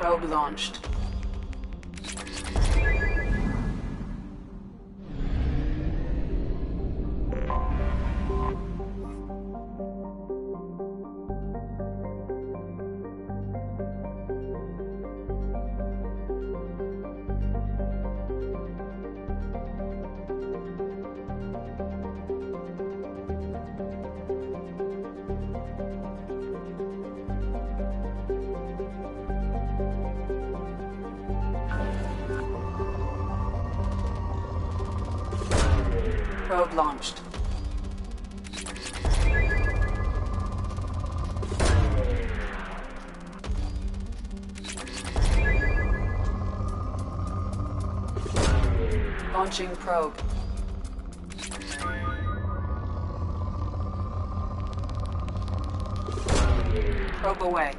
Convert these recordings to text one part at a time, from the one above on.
Probe launched. Probe launched. Launching probe. Probe away.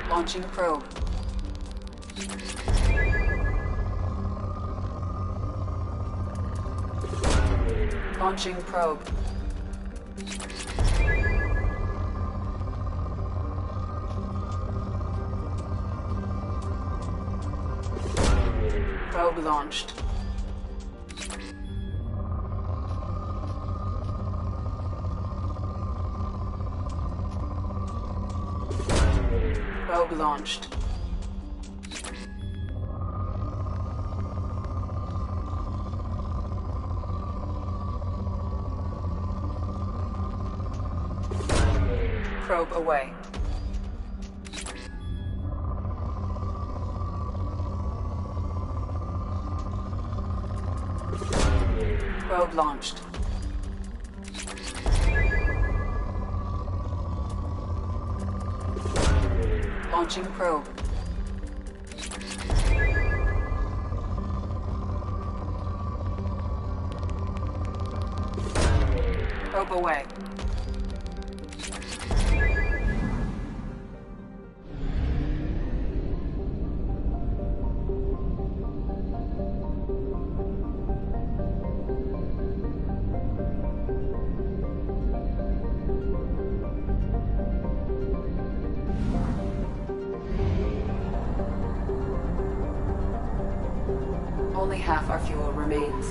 Launching probe. Launching probe. Probe launched. Probe launched. Probe away. Probe launched. Launching probe. Probe away. Only half our fuel remains.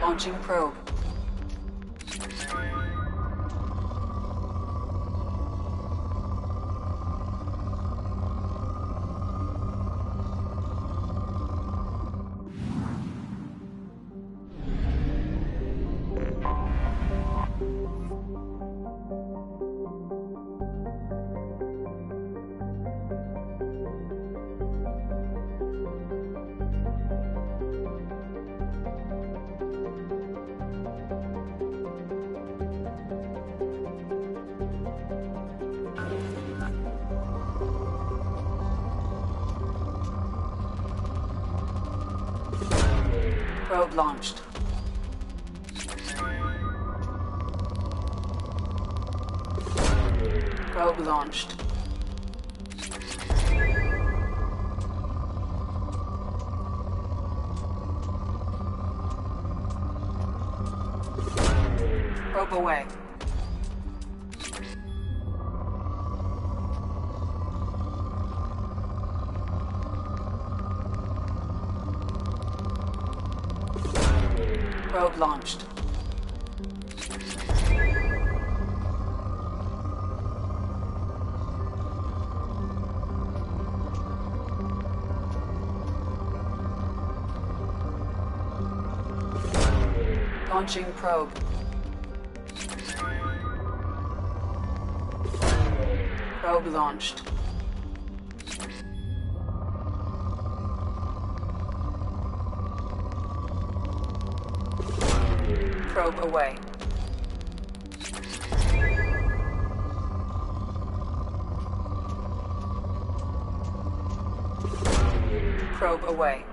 Launching probe. Probe launched. Probe launched. Probe away. Probe launched. Launching probe. Probe launched. Probe away. Probe away.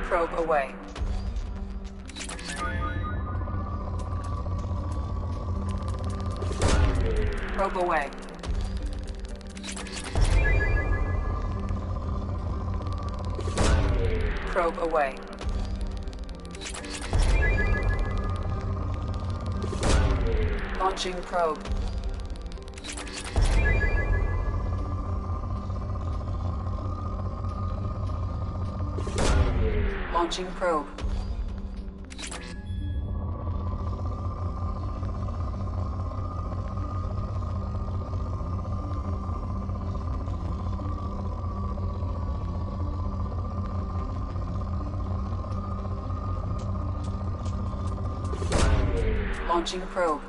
Probe away. Probe away. Probe away. Launching probe. Launching probe. Launching probe.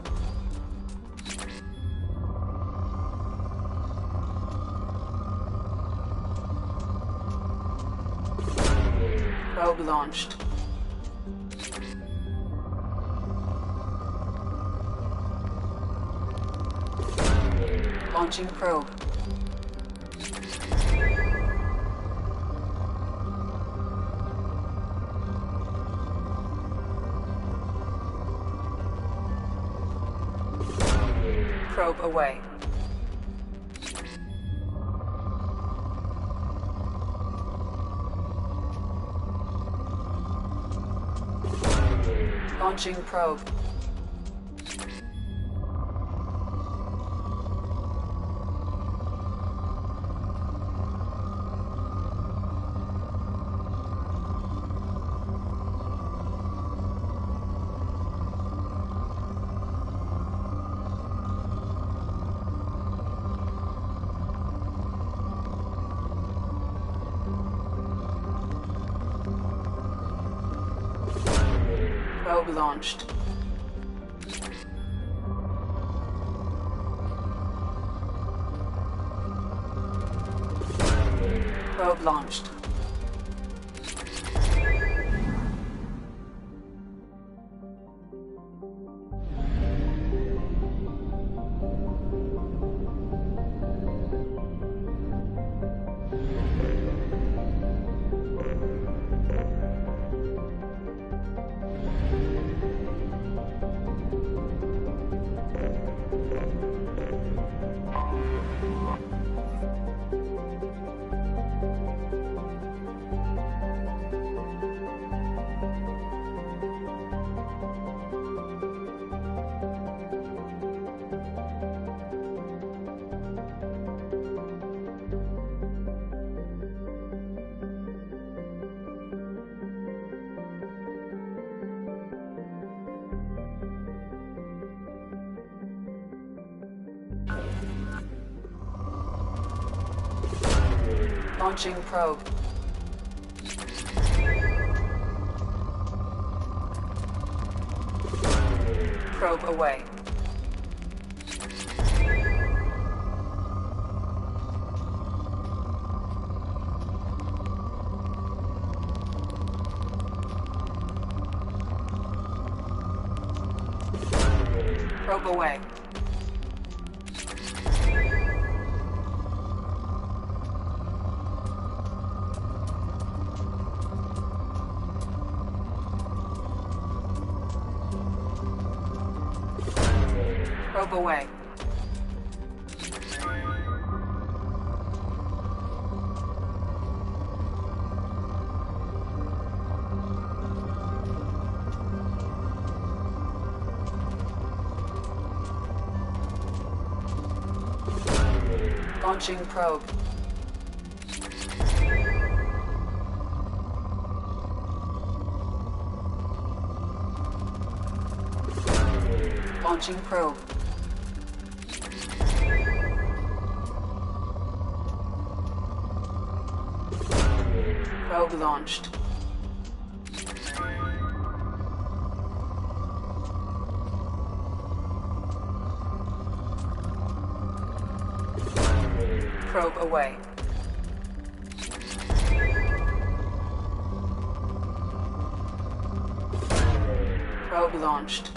Probe launched. Launching probe. Probe away. Launching probe. Probe launched. Probe launched. Launching probe. Probe away. Probe away. Probe away. Launching probe. Launching probe. Probe launched. Probe away. Probe launched.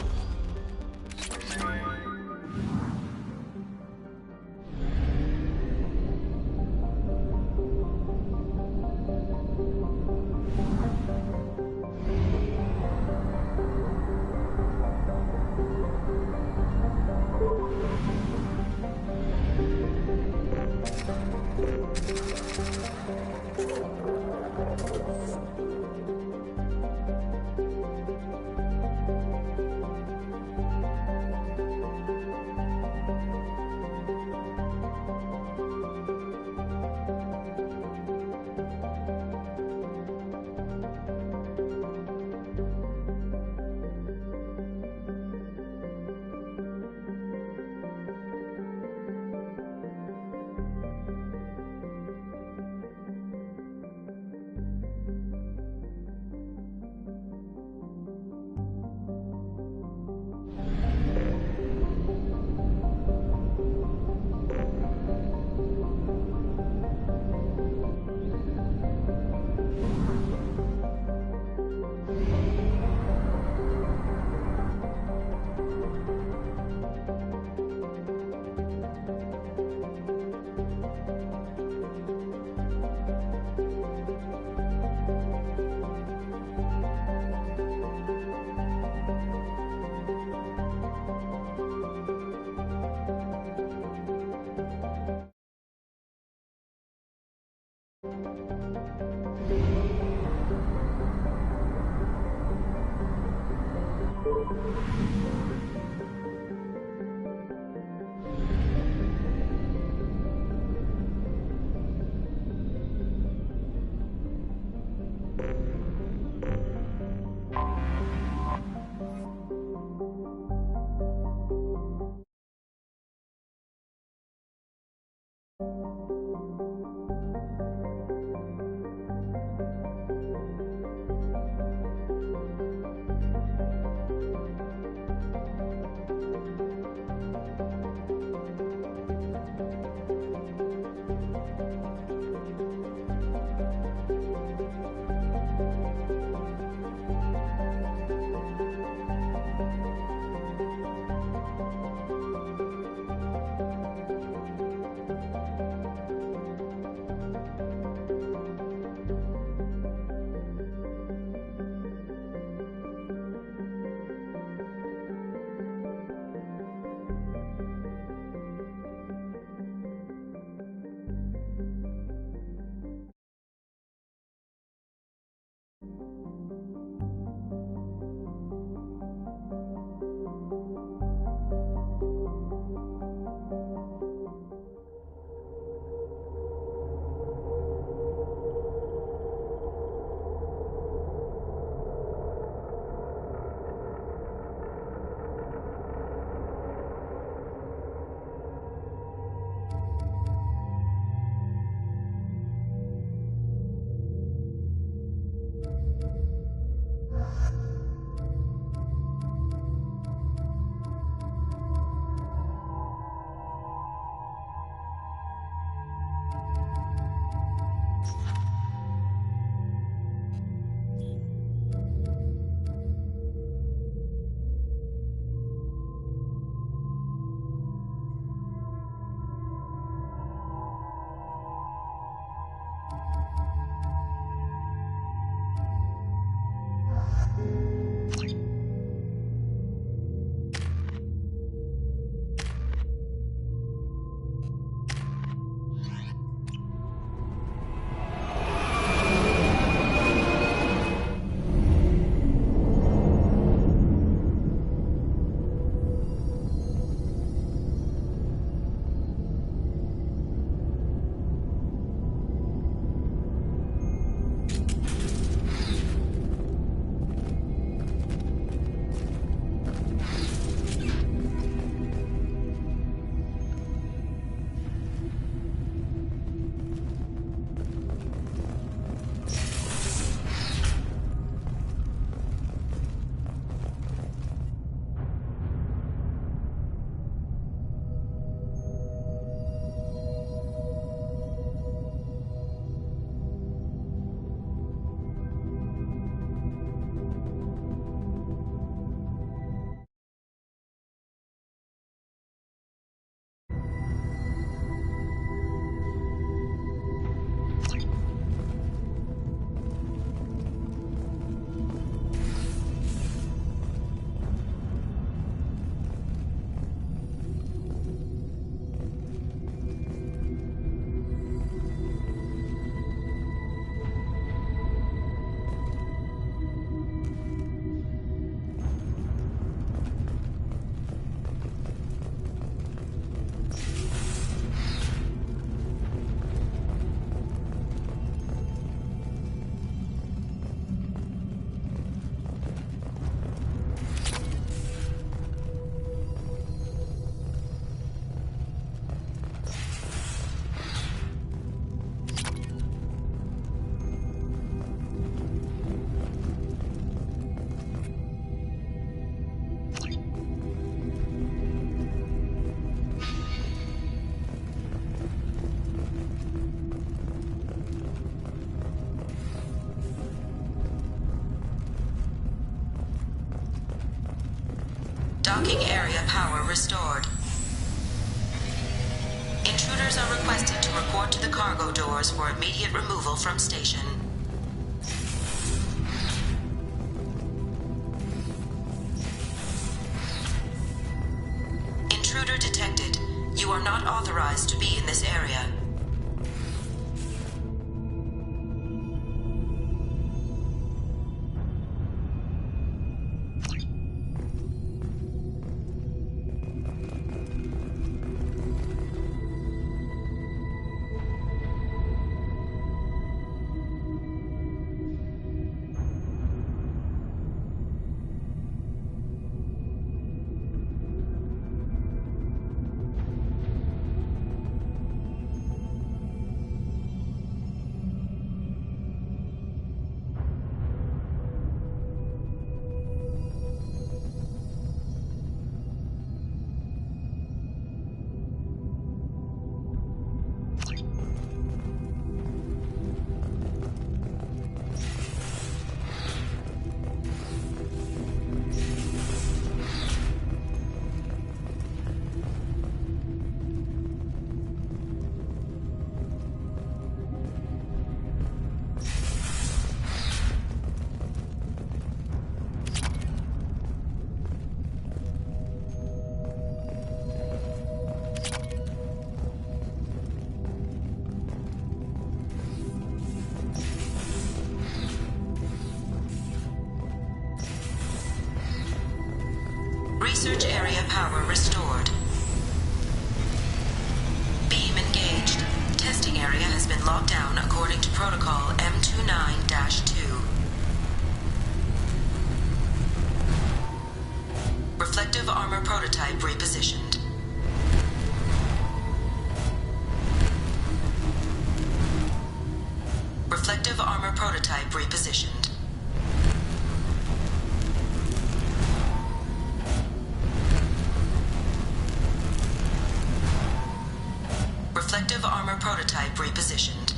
Docking area power restored. Intruders are requested to report to the cargo doors for immediate removal from station. Intruder detected. You are not authorized to be in this area. Research area power restored. Beam engaged. Testing area has been locked down according to protocol M29-2. Reflective armor prototype repositioned. Reflective armor prototype repositioned. Reflective armor prototype repositioned.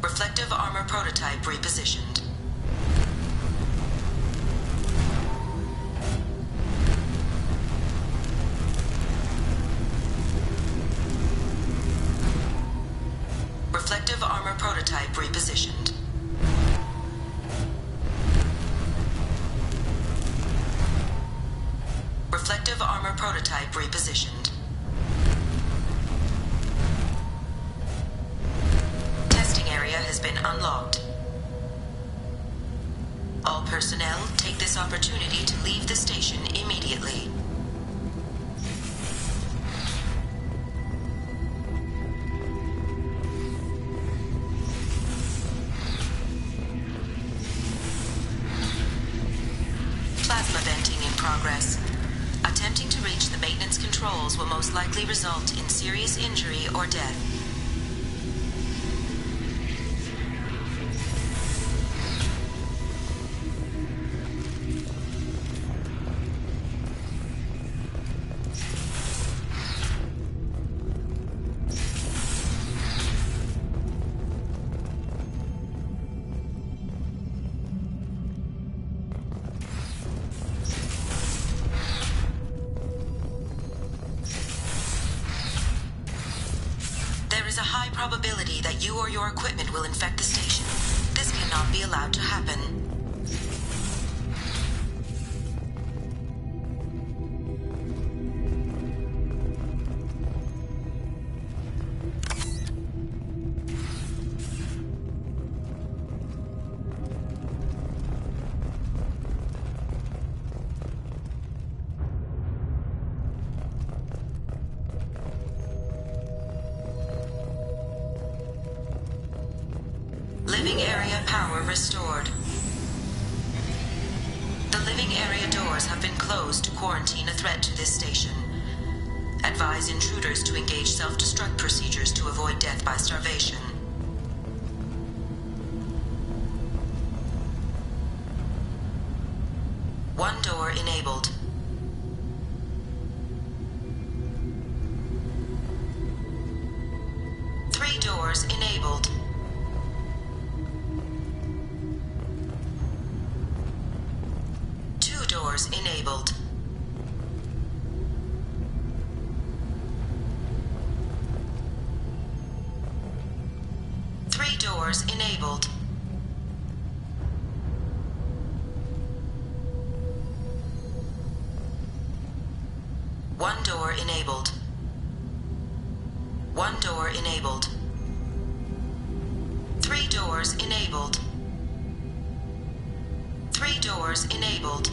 Reflective armor prototype repositioned. Reflective armor prototype repositioned. Reflective armor prototype repositioned. Testing area has been unlocked. All personnel take this opportunity to leave the station immediately. Plasma venting in progress. Attempting to reach the maintenance controls will most likely result in serious injury or death. There is a high probability that you or your equipment will infect the station. This cannot be allowed to happen. Living area power restored. The living area doors have been closed to quarantine a threat to this station. Advise intruders to engage self-destruct procedures to avoid death by starvation. One door enabled. Three doors enabled. doors enabled. Three doors enabled. One door enabled. One door enabled. Three doors enabled. Three doors enabled.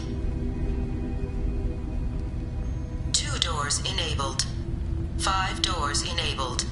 Two doors enabled. 5 doors enabled.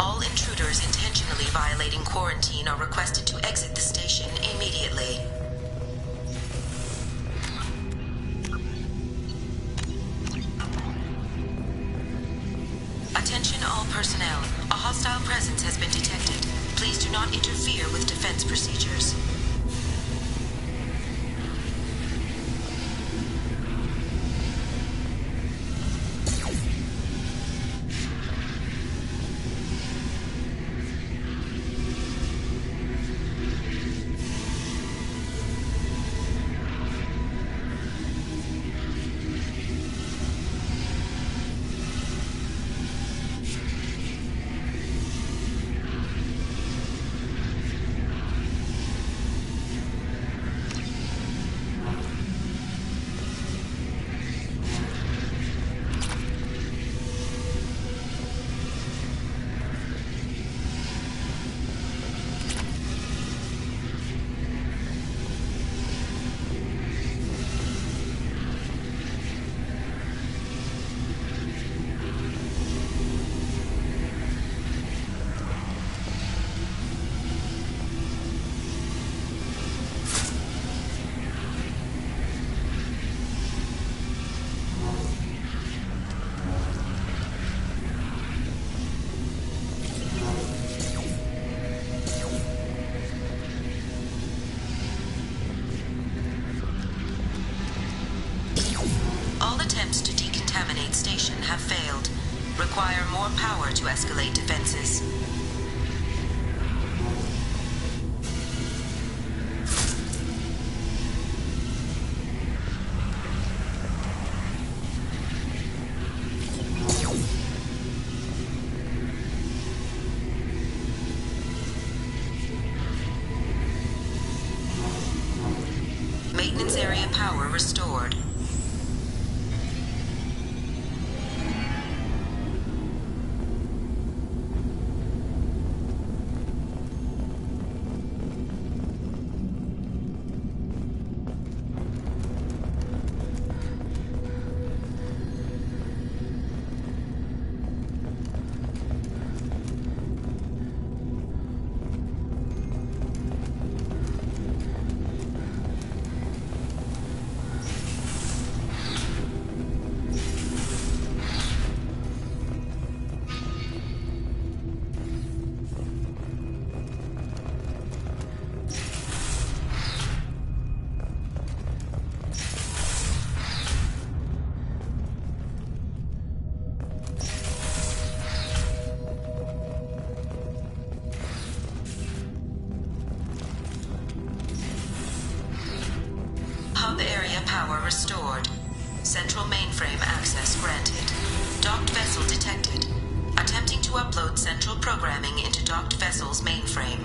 All intruders intentionally violating quarantine are requested to exit the station immediately. Attention all personnel. A hostile presence has been detected. Please do not interfere with defense procedures. All attempts to decontaminate station have failed. Require more power to escalate defenses. Maintenance area power restored. power restored. Central mainframe access granted. Docked vessel detected. Attempting to upload central programming into docked vessel's mainframe.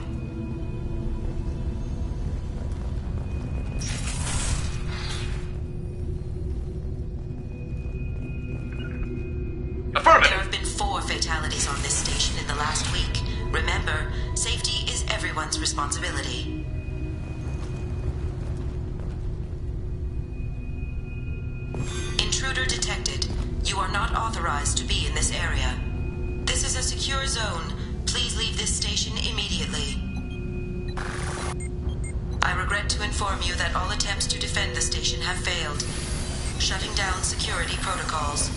Affirmative. There have been 4 fatalities on this station in the last week. Remember, safety is everyone's responsibility. Intruder detected. You are not authorized to be in this area. This is a secure zone. Please leave this station immediately. I regret to inform you that all attempts to defend the station have failed. Shutting down security protocols.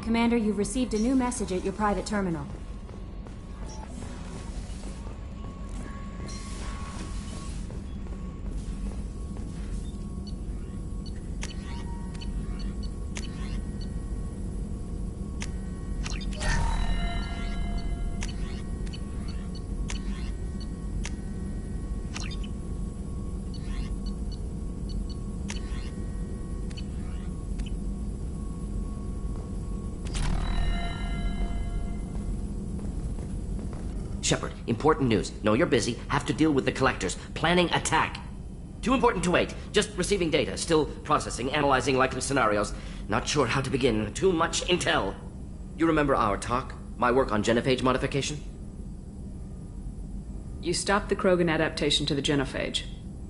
Commander, you've received a new message at your private terminal. Shepard, important news. Know you're busy. Have to deal with the collectors. Planning attack. Too important to wait. Just receiving data. Still processing, analyzing likely scenarios. Not sure how to begin. Too much intel. You remember our talk? My work on genophage modification? You stopped the Krogan adaptation to the genophage.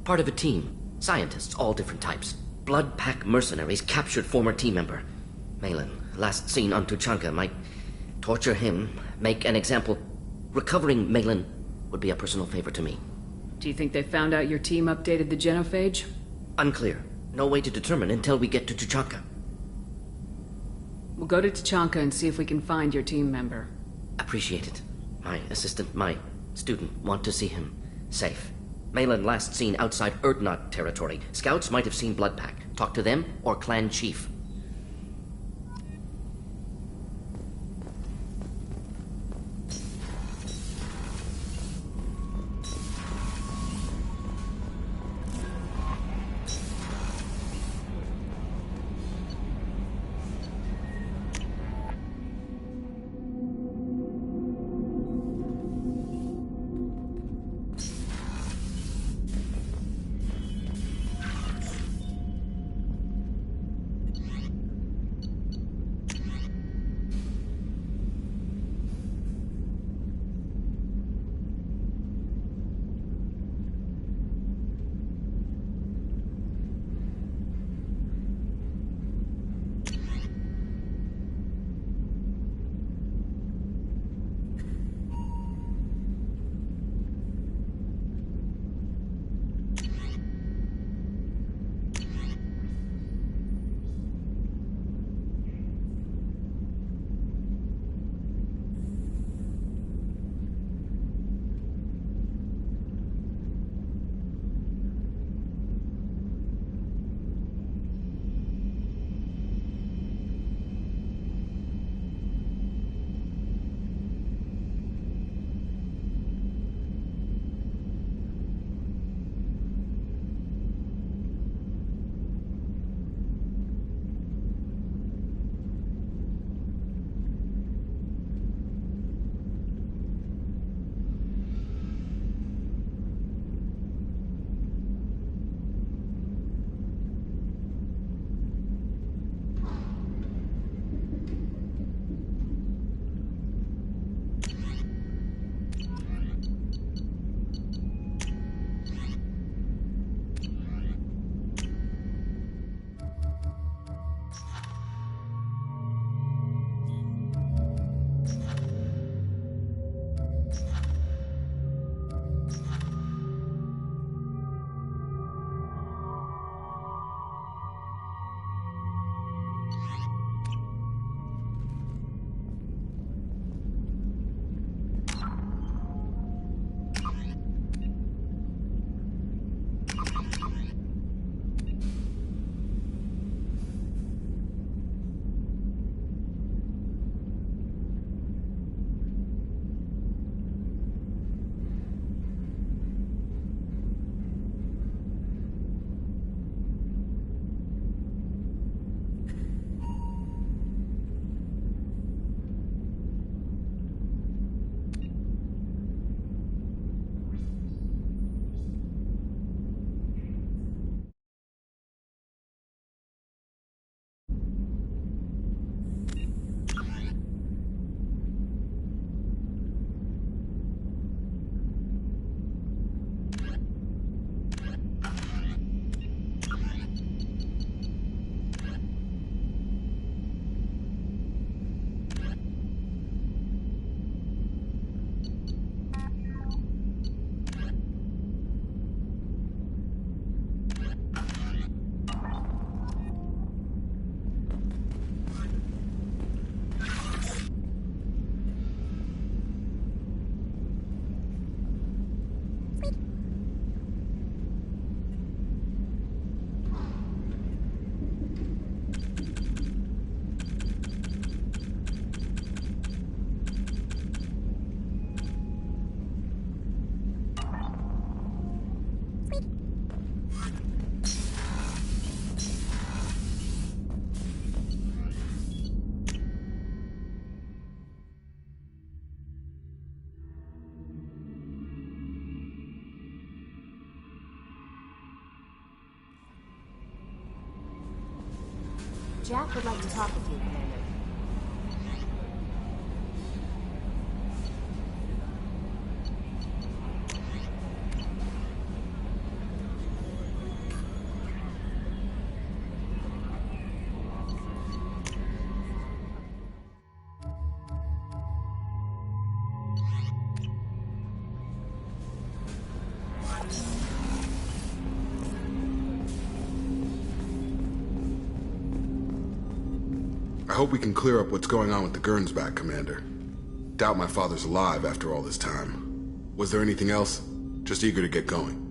Part of a team. Scientists, all different types. Blood Pack mercenaries captured former team member. Malin, last seen on Tuchanka, might torture him, make an example. Recovering Malin would be a personal favor to me. Do you think they found out your team updated the genophage? Unclear. No way to determine until we get to Tuchanka. We'll go to Tuchanka and see if we can find your team member. Appreciate it. My assistant, my student, want to see him safe. Malin last seen outside Erdnot territory. Scouts might have seen Bloodpack. Talk to them or Clan Chief. Jack would like to talk with you, Commander. I hope we can clear up what's going on with the Gernsback, Commander. Doubt my father's alive after all this time. Was there anything else? Just eager to get going.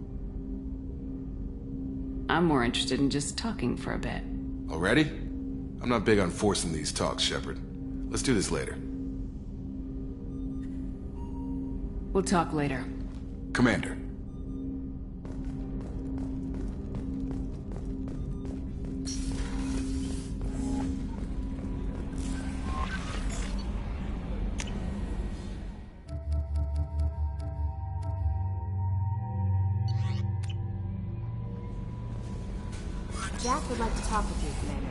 I'm more interested in just talking for a bit. Already? I'm not big on forcing these talks, Shepard. Let's do this later. We'll talk later. Commander. Jack would like to talk with you, Commander.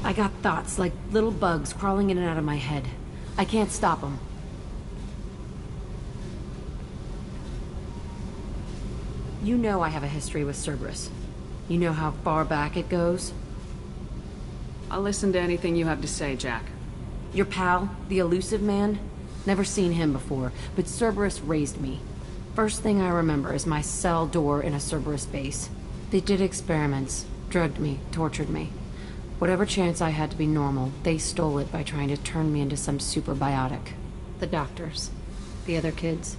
I got thoughts like little bugs crawling in and out of my head. I can't stop them. You know I have a history with Cerberus. You know how far back it goes? I'll listen to anything you have to say, Jack. Your pal, the elusive man? Never seen him before, but Cerberus raised me. First thing I remember is my cell door in a Cerberus base. They did experiments, drugged me, tortured me. Whatever chance I had to be normal, they stole it by trying to turn me into some super biotic. The doctors, the other kids,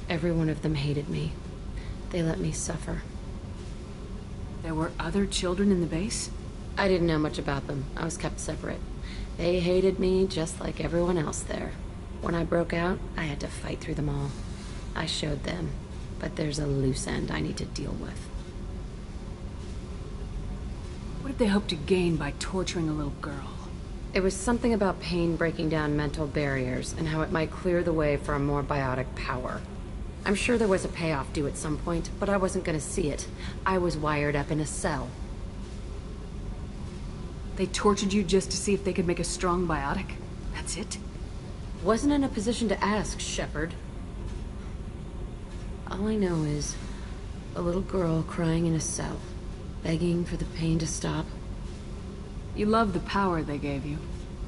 every one of them hated me. They let me suffer. There were other children in the base? I didn't know much about them. I was kept separate. They hated me just like everyone else there. When I broke out, I had to fight through them all. I showed them, but there's a loose end I need to deal with. What did they hope to gain by torturing a little girl? It was something about pain breaking down mental barriers and how it might clear the way for a more biotic power. I'm sure there was a payoff due at some point, but I wasn't going to see it. I was wired up in a cell. They tortured you just to see if they could make a strong biotic? That's it? Wasn't in a position to ask, Shepard. All I know is a little girl crying in a cell, begging for the pain to stop. You love the power they gave you.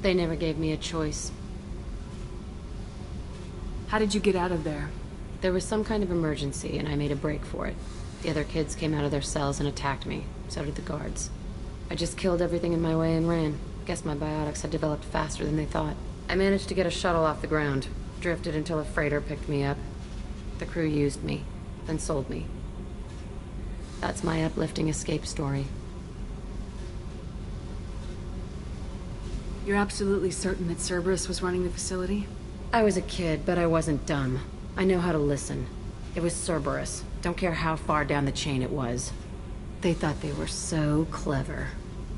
They never gave me a choice. How did you get out of there? There was some kind of emergency, and I made a break for it. The other kids came out of their cells and attacked me. So did the guards. I just killed everything in my way and ran. Guess my biotics had developed faster than they thought. I managed to get a shuttle off the ground. Drifted until a freighter picked me up. The crew used me, then sold me. That's my uplifting escape story. You're absolutely certain that Cerberus was running the facility? I was a kid, but I wasn't dumb. I know how to listen. It was Cerberus. Don't care how far down the chain it was. They thought they were so clever.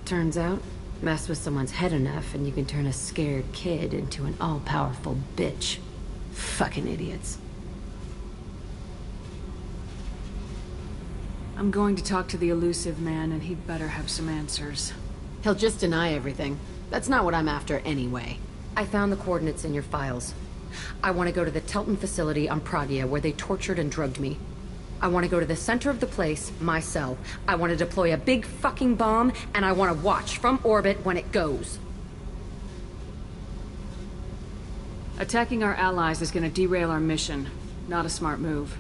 Turns out, mess with someone's head enough and you can turn a scared kid into an all-powerful bitch. Fucking idiots. I'm going to talk to the elusive man, and he'd better have some answers. He'll just deny everything. That's not what I'm after anyway. I found the coordinates in your files. I want to go to the Telton facility on Pragia where they tortured and drugged me. I want to go to the center of the place, my cell. I want to deploy a big fucking bomb, and I want to watch from orbit when it goes. Attacking our allies is going to derail our mission. Not a smart move.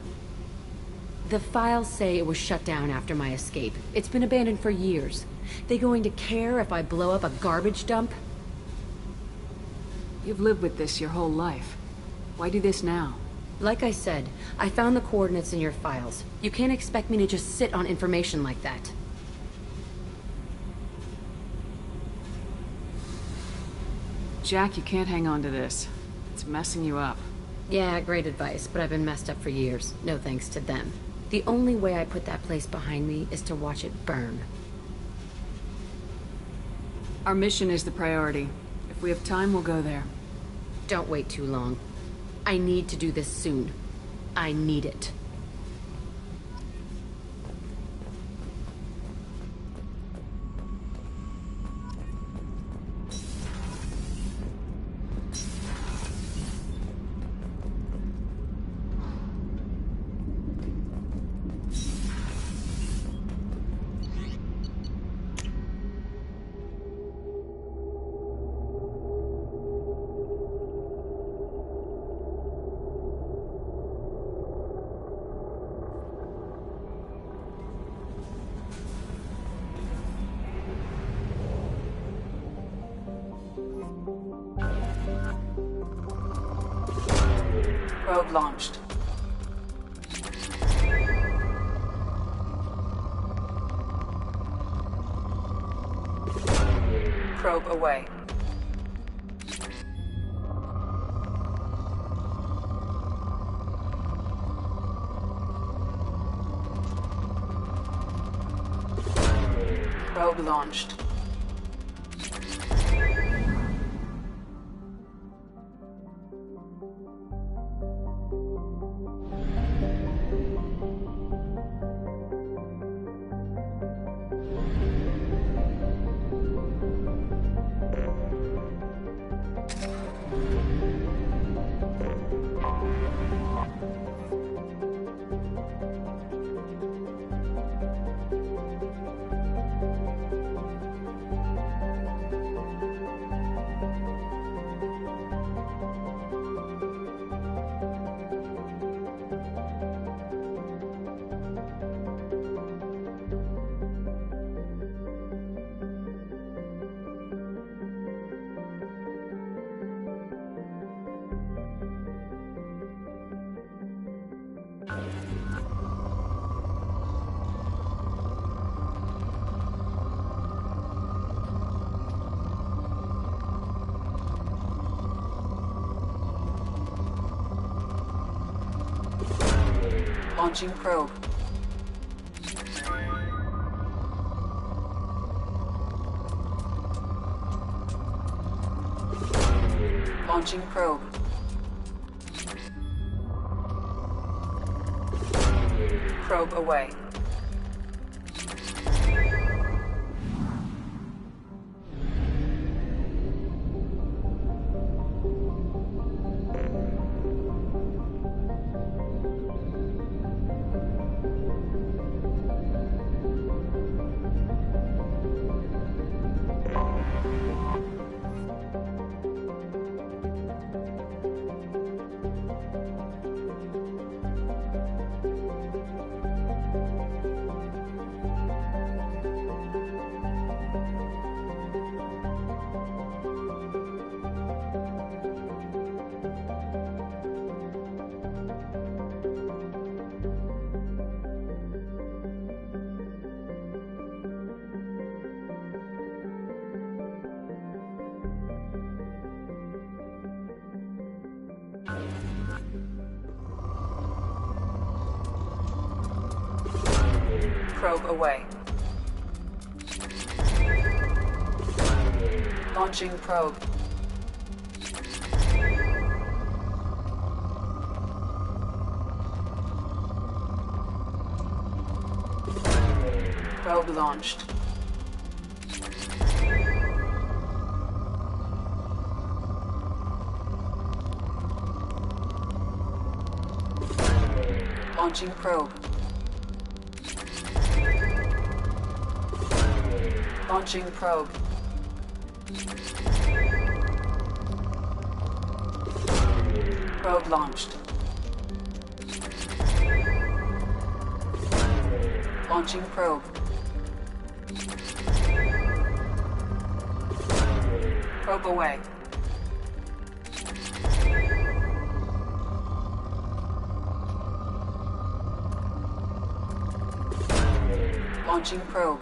The files say it was shut down after my escape. It's been abandoned for years. They going to care if I blow up a garbage dump? You've lived with this your whole life. Why do this now? Like I said, I found the coordinates in your files. You can't expect me to just sit on information like that. Jack, you can't hang on to this. It's messing you up. Yeah, great advice, but I've been messed up for years. No thanks to them. The only way I put that place behind me is to watch it burn. Our mission is the priority. If we have time, we'll go there. Don't wait too long. I need to do this soon. I need it. Probe launched. Probe away. Probe launched. Launching probe. Launching probe. Probe away. Probe away. Launching probe. Probe launched. Launching probe. Launching probe. Probe launched. Launching probe. Probe away. Launching probe.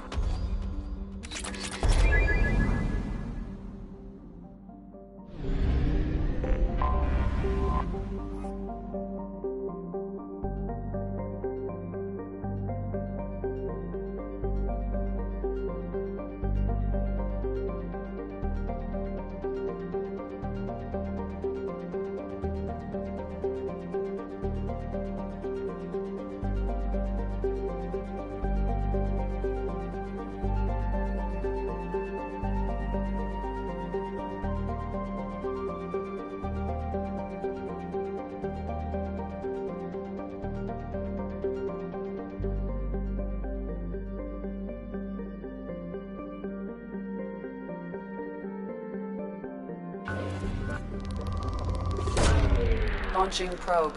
Launching probe.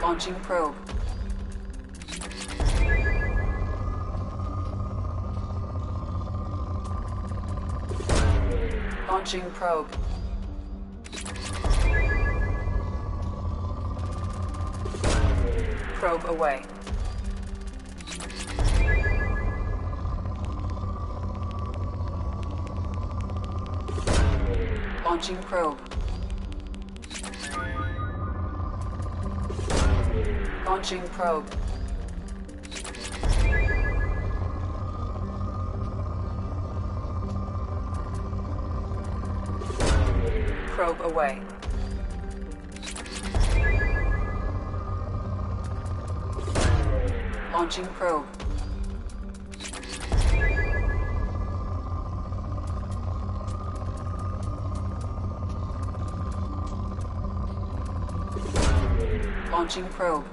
Launching probe. Launching probe. Probe away. Launching probe. Launching probe. Probe away. Launching probe. Launching probe.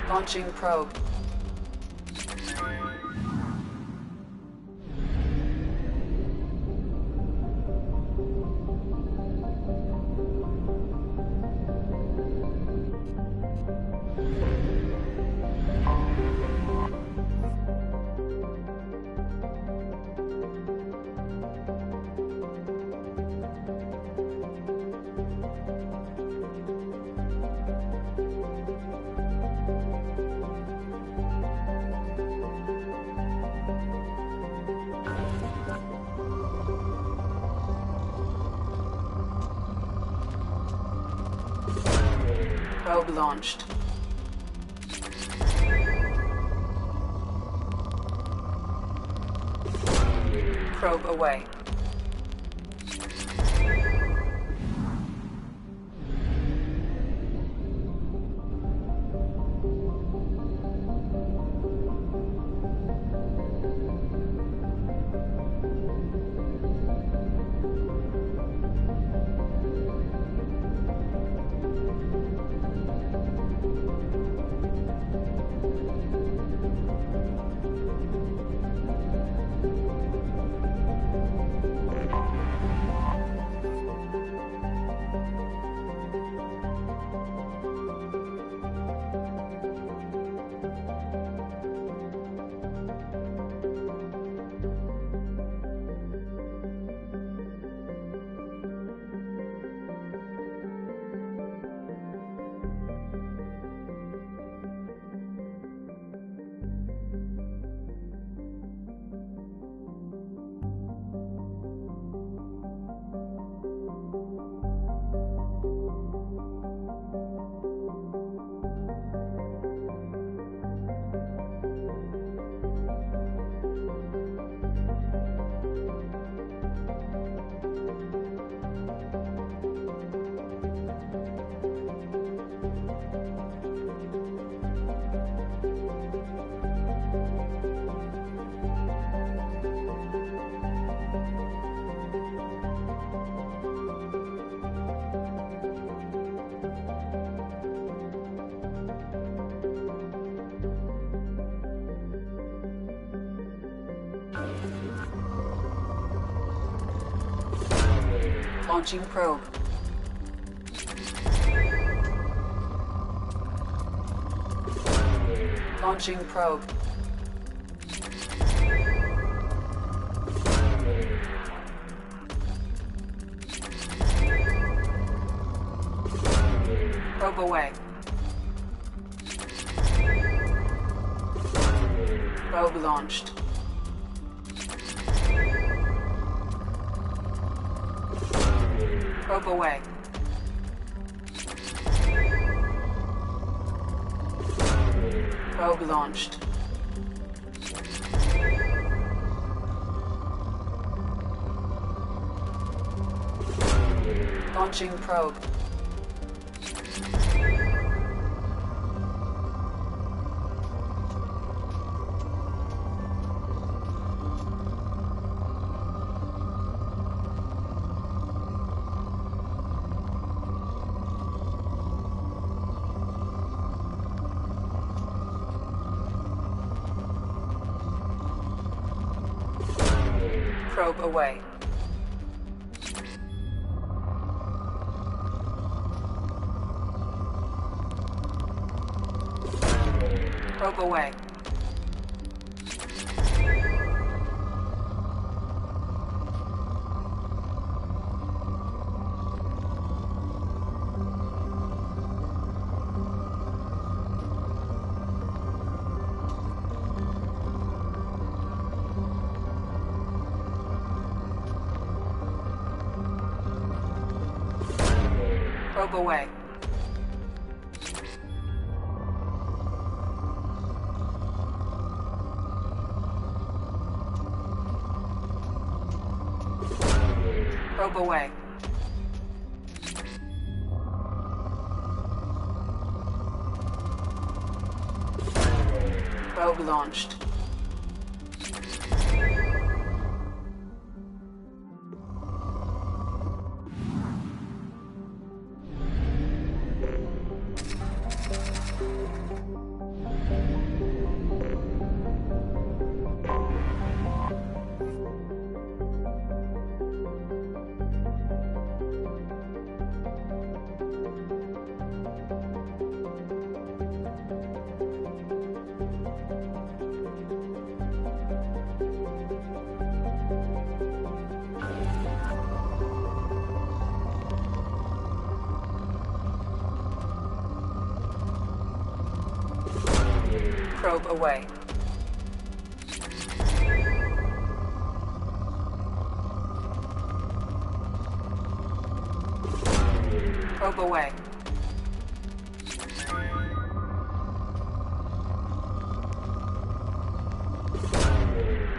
Launching probe. Probe launched. Probe away. Launching probe. Launching probe. Probe away. Probe launched. Probe away. Probe launched. Launching probe. Probe away. Probe away. Probe away. Probe away. Probe launched. Probe away. Probe away.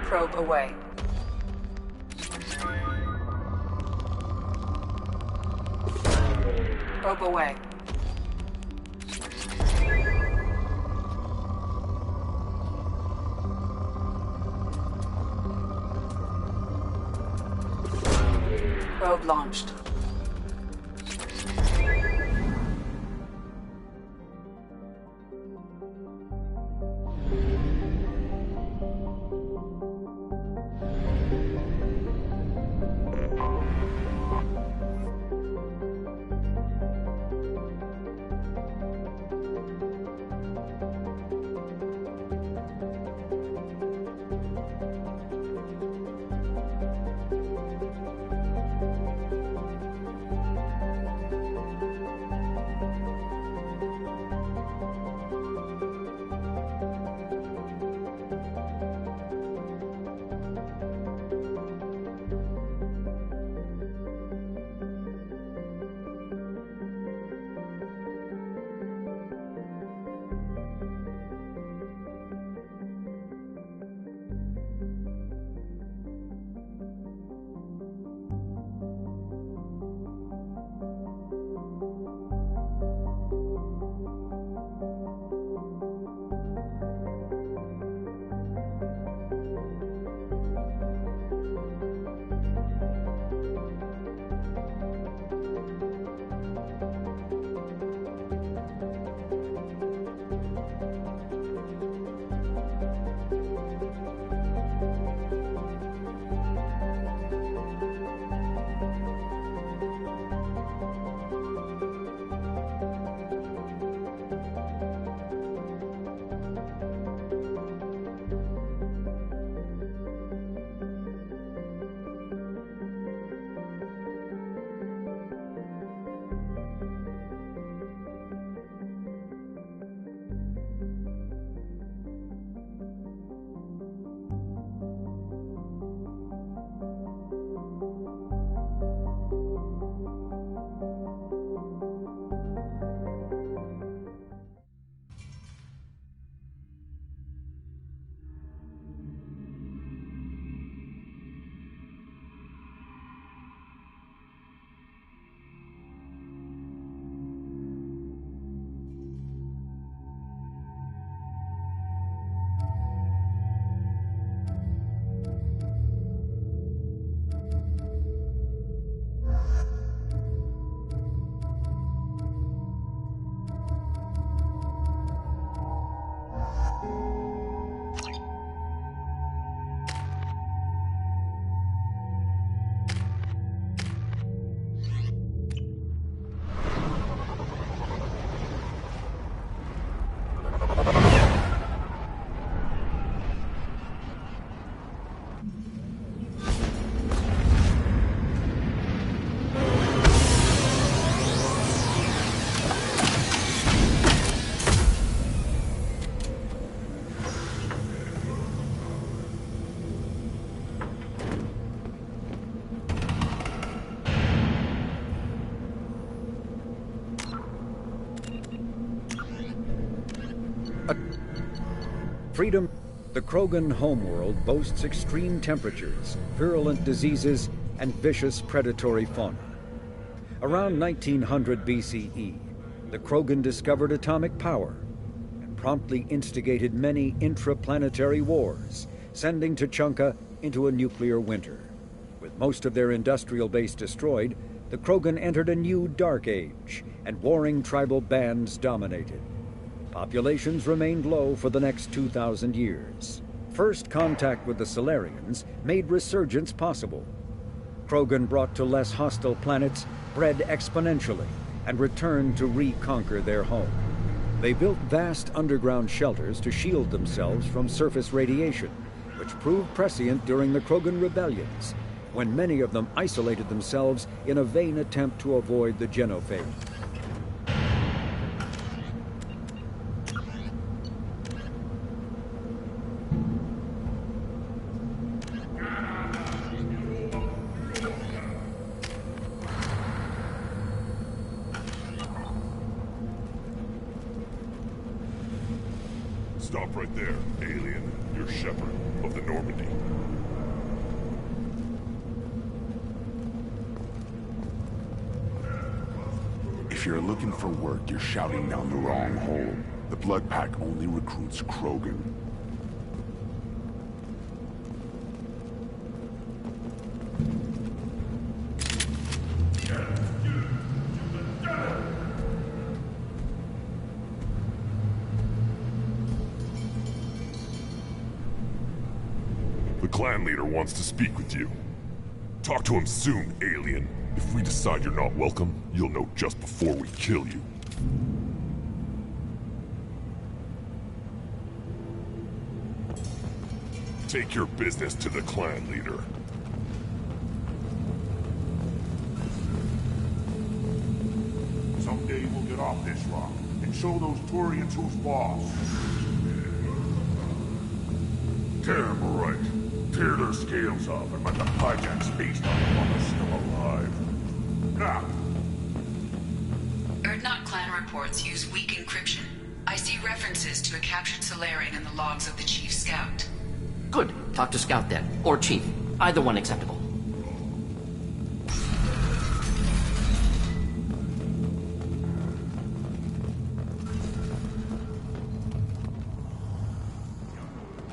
Probe away. Probe away. Probe launched. Freedom. The Krogan homeworld boasts extreme temperatures, virulent diseases, and vicious predatory fauna. Around 1900 BCE, the Krogan discovered atomic power and promptly instigated many intraplanetary wars, sending Tuchanka into a nuclear winter. With most of their industrial base destroyed, the Krogan entered a new dark age, and warring tribal bands dominated. Populations remained low for the next 2,000 years. First contact with the Solarians made resurgence possible. Krogan brought to less hostile planets bred exponentially and returned to reconquer their home. They built vast underground shelters to shield themselves from surface radiation, which proved prescient during the Krogan rebellions, when many of them isolated themselves in a vain attempt to avoid the genophage. Stop right there, alien. You're Shepherd of the Normandy. If you're looking for work, you're shouting down the wrong hole. The Blood Pack only recruits Krogan. The clan leader wants to speak with you. Talk to him soon, alien. If we decide you're not welcome, you'll know just before we kill you. Take your business to the clan leader. Someday we'll get off this rock and show those Turians who's boss. Tear them right. Tear their scales off and let the hijacks feast on them while they're still alive. Now! Erdnot clan reports use weak encryption. I see references to a captured Solarian in the logs of the Chief Scout. Good. Talk to Scout then. Or Chief. Either one acceptable.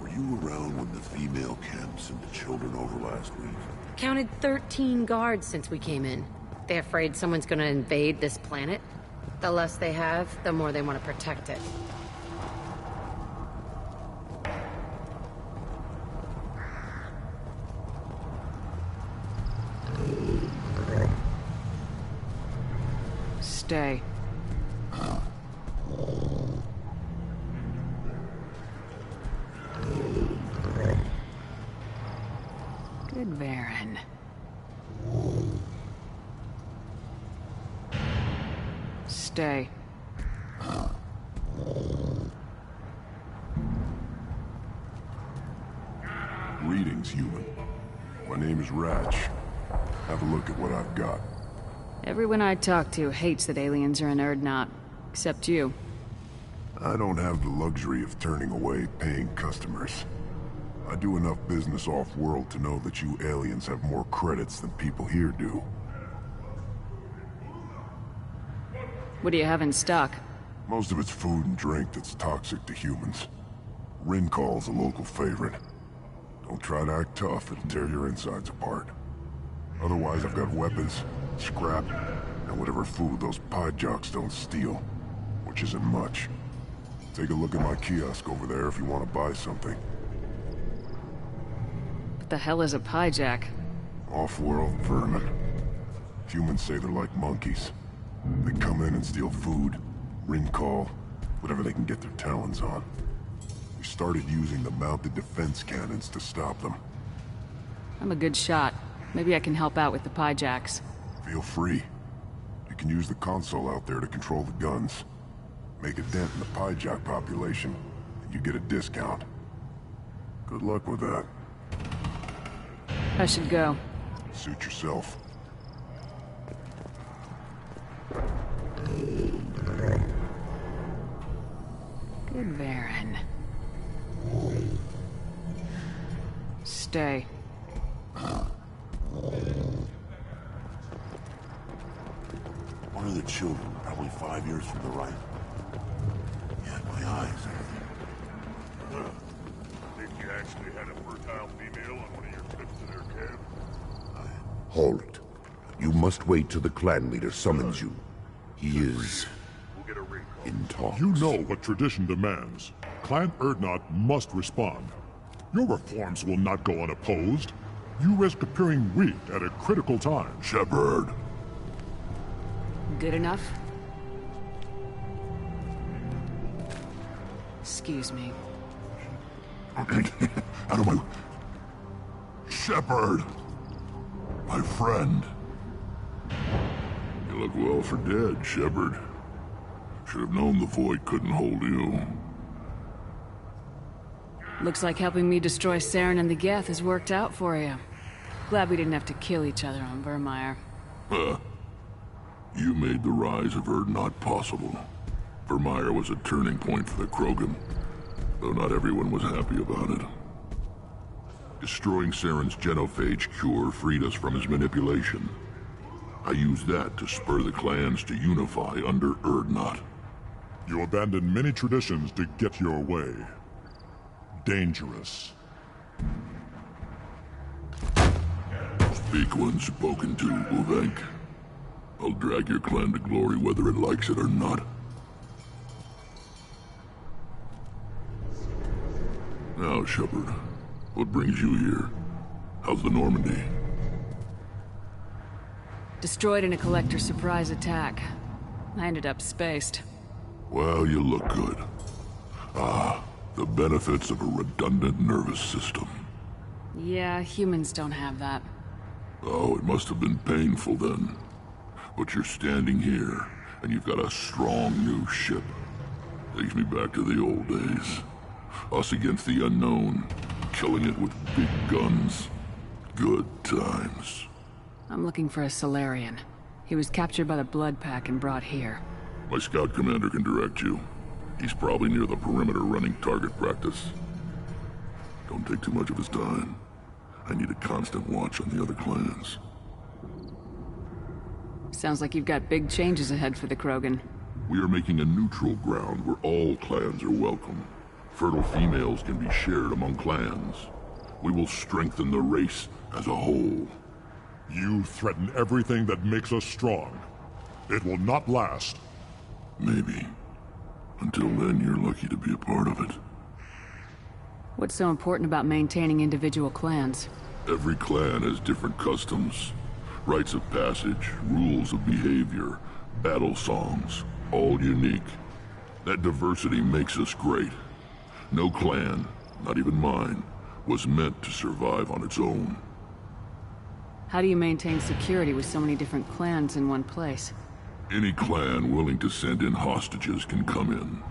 Were you around when the female camp sent the children over last week? Counted 13 guards since we came in. They afraid someone's gonna invade this planet? The less they have, the more they want to protect it. Stay. Good Varen. Stay. Greetings, human. My name is Ratch. Have a look at what I've got. Everyone I talk to hates that aliens are in Erdnot. Except you. I don't have the luxury of turning away paying customers. I do enough business off-world to know that you aliens have more credits than people here do. What do you have in stock? Most of it's food and drink that's toxic to humans. Rincall's a local favorite. Don't try to act tough, it'll tear your insides apart. Otherwise, I've got weapons, scrap, and whatever food those pie jocks don't steal. Which isn't much. Take a look at my kiosk over there if you want to buy something. What the hell is a piejack? Off-world vermin. Humans say they're like monkeys. They come in and steal food, Rincall, whatever they can get their talons on. We started using the mounted defense cannons to stop them. I'm a good shot. Maybe I can help out with the piejacks. Feel free. You can use the console out there to control the guns. Make a dent in the piejack population, and you get a discount. Good luck with that. I should go. Suit yourself. Good Varen. Stay. One of the children, probably 5 years from the right. Yeah, my eyes. Think you actually had a fertile female on one of your trips to their camp? Halt. You must wait till the clan leader summons you. He is in talks. You know what tradition demands. Clan Erdnot must respond. Your reforms will not go unopposed. You risk appearing weak at a critical time. Shepard. Good enough? Excuse me. Out of my... Shepard! My friend. You look well for dead, Shepard. Should have known the Void couldn't hold you. Looks like helping me destroy Saren and the Geth has worked out for you. Glad we didn't have to kill each other on Vermeer. You made the rise of Erdnot possible. Vermeer was a turning point for the Krogan, though not everyone was happy about it. Destroying Saren's genophage cure freed us from his manipulation. I used that to spur the clans to unify under Erdnot. You abandoned many traditions to get your way. Dangerous. Speak when spoken to, Uvenk. I'll drag your clan to glory whether it likes it or not. Now, Shepard, what brings you here? How's the Normandy? Destroyed in a Collector surprise attack. I ended up spaced. Well, you look good. Ah, the benefits of a redundant nervous system. Yeah, humans don't have that. Oh, it must have been painful then. But you're standing here, and you've got a strong new ship. Takes me back to the old days. Us against the unknown, killing it with big guns. Good times. I'm looking for a Solarian. He was captured by the Blood Pack and brought here. My scout commander can direct you. He's probably near the perimeter running target practice. Don't take too much of his time. I need a constant watch on the other clans. Sounds like you've got big changes ahead for the Krogan. We are making a neutral ground where all clans are welcome. Fertile females can be shared among clans. We will strengthen the race as a whole. You threaten everything that makes us strong. It will not last. Maybe. Until then, you're lucky to be a part of it. What's so important about maintaining individual clans? Every clan has different customs. Rites of passage, rules of behavior, battle songs, all unique. That diversity makes us great. No clan, not even mine, was meant to survive on its own. How do you maintain security with so many different clans in one place? Any clan willing to send in hostages can come in.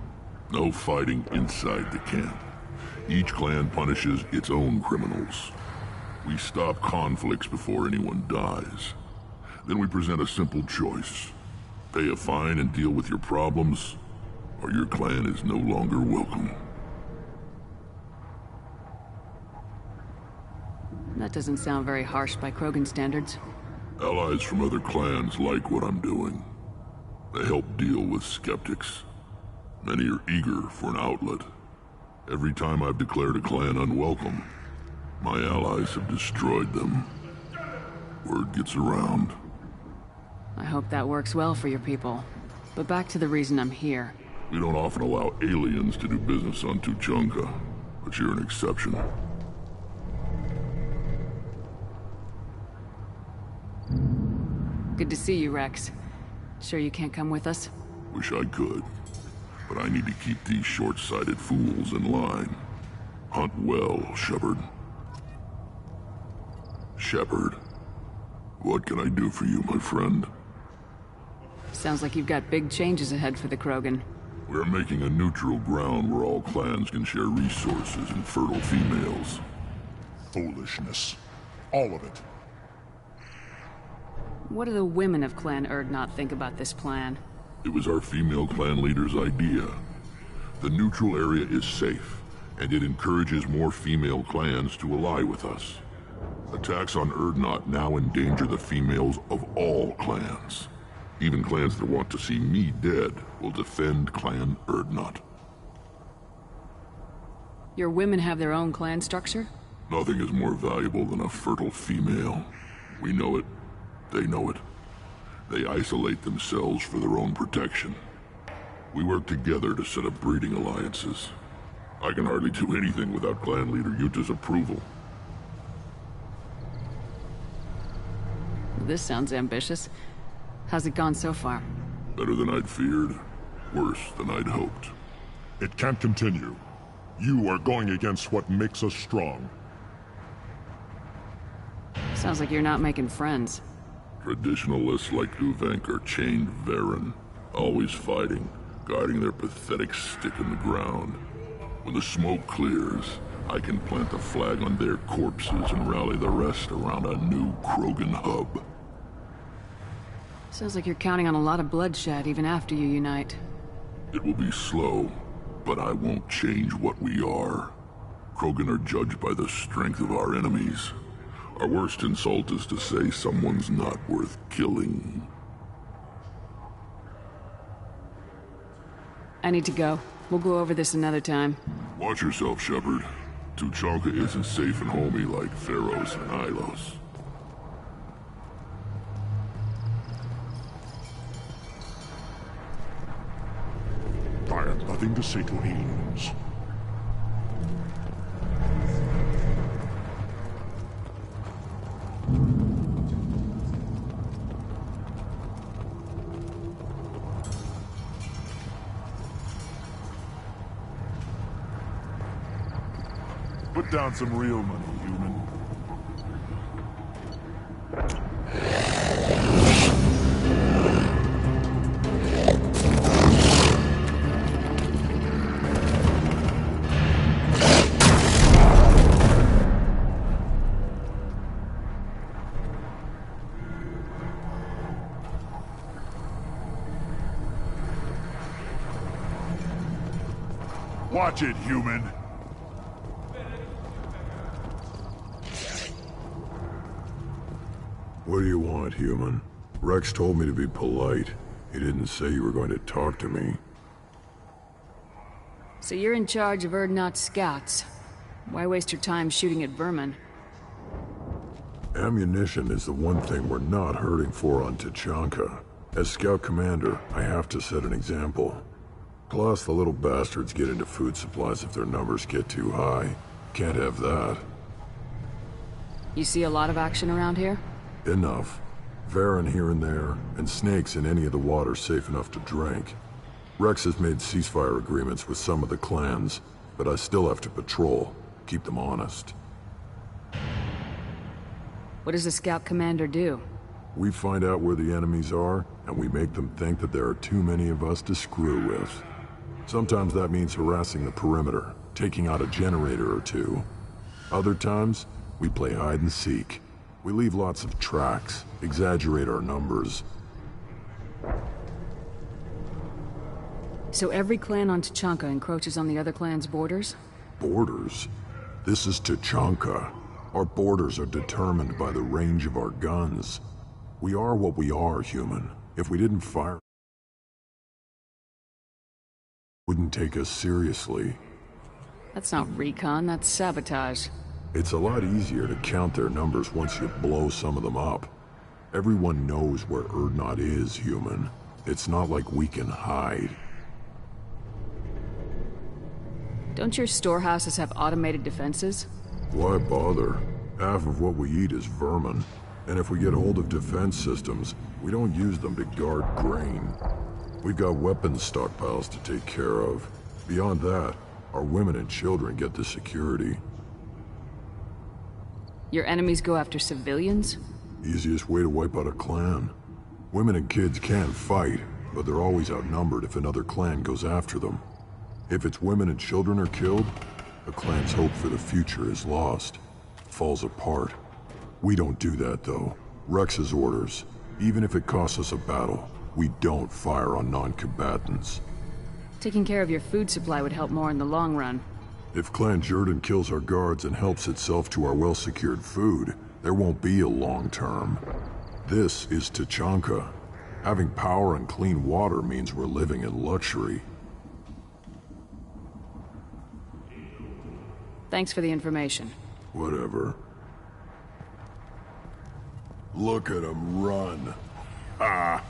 No fighting inside the camp. Each clan punishes its own criminals. We stop conflicts before anyone dies. Then we present a simple choice. Pay a fine and deal with your problems, or your clan is no longer welcome. That doesn't sound very harsh by Krogan standards. Allies from other clans like what I'm doing. They help deal with skeptics. Many are eager for an outlet. Every time I've declared a clan unwelcome, my allies have destroyed them. Word gets around. I hope that works well for your people. But back to the reason I'm here. We don't often allow aliens to do business on Tuchanka, but you're an exception. Good to see you, Rex. Sure you can't come with us? Wish I could, but I need to keep these short-sighted fools in line. Hunt well, Shepard. Shepard, what can I do for you, my friend? Sounds like you've got big changes ahead for the Krogan. We're making a neutral ground where all clans can share resources and fertile females. Foolishness. All of it. What do the women of Clan Erdnot think about this plan? It was our female clan leader's idea. The neutral area is safe, and it encourages more female clans to ally with us. Attacks on Urdnot now endanger the females of all clans. Even clans that want to see me dead will defend Clan Urdnot. Your women have their own clan structure? Nothing is more valuable than a fertile female. We know it. They know it. They isolate themselves for their own protection. We work together to set up breeding alliances. I can hardly do anything without clan leader Yuta's approval. This sounds ambitious. How's it gone so far? Better than I'd feared. Worse than I'd hoped. It can't continue. You are going against what makes us strong. Sounds like you're not making friends. Traditionalists like Uvenk are chained Varen, always fighting, guarding their pathetic stick in the ground. When the smoke clears, I can plant the flag on their corpses and rally the rest around a new Krogan hub. Sounds like you're counting on a lot of bloodshed even after you unite. It will be slow, but I won't change what we are. Krogan are judged by the strength of our enemies. Our worst insult is to say someone's not worth killing. I need to go. We'll go over this another time. Watch yourself, Shepard. Tuchanka isn't safe and homey like Pharaohs and Ilos. I have nothing to say to aliens. Put down some real money, human. Watch it, human. What do you want, human? Rex told me to be polite. He didn't say you were going to talk to me. So you're in charge of Urdnot's scouts. Why waste your time shooting at vermin? Ammunition is the one thing we're not hurting for on Tuchanka. As scout commander, I have to set an example. Plus, the little bastards get into food supplies if their numbers get too high. Can't have that. You see a lot of action around here? Enough. Varen here and there, and snakes in any of the water safe enough to drink. Rex has made ceasefire agreements with some of the clans, but I still have to patrol, keep them honest. What does the scout commander do? We find out where the enemies are, and we make them think that there are too many of us to screw with. Sometimes that means harassing the perimeter, taking out a generator or two. Other times, we play hide and seek. We leave lots of tracks, exaggerate our numbers. So every clan on Tuchanka encroaches on the other clan's borders? Borders? This is Tuchanka. Our borders are determined by the range of our guns. We are what we are, human. If we didn't fire, wouldn't take us seriously. That's not recon, that's sabotage. It's a lot easier to count their numbers once you blow some of them up. Everyone knows where Urdnot is, human. It's not like we can hide. Don't your storehouses have automated defenses? Why bother? Half of what we eat is vermin. And if we get hold of defense systems, we don't use them to guard grain. We've got weapons stockpiles to take care of. Beyond that, our women and children get the security. Your enemies go after civilians? Easiest way to wipe out a clan. Women and kids can fight, but they're always outnumbered if another clan goes after them. If its women and children are killed, a clan's hope for the future is lost. Falls apart. We don't do that, though. Rex's orders. Even if it costs us a battle, we don't fire on non-combatants. Taking care of your food supply would help more in the long run. If Clan Jordan kills our guards and helps itself to our well-secured food, there won't be a long term. This is Tachanka. Having power and clean water means we're living in luxury. Thanks for the information. Whatever. Look at him run. Ah!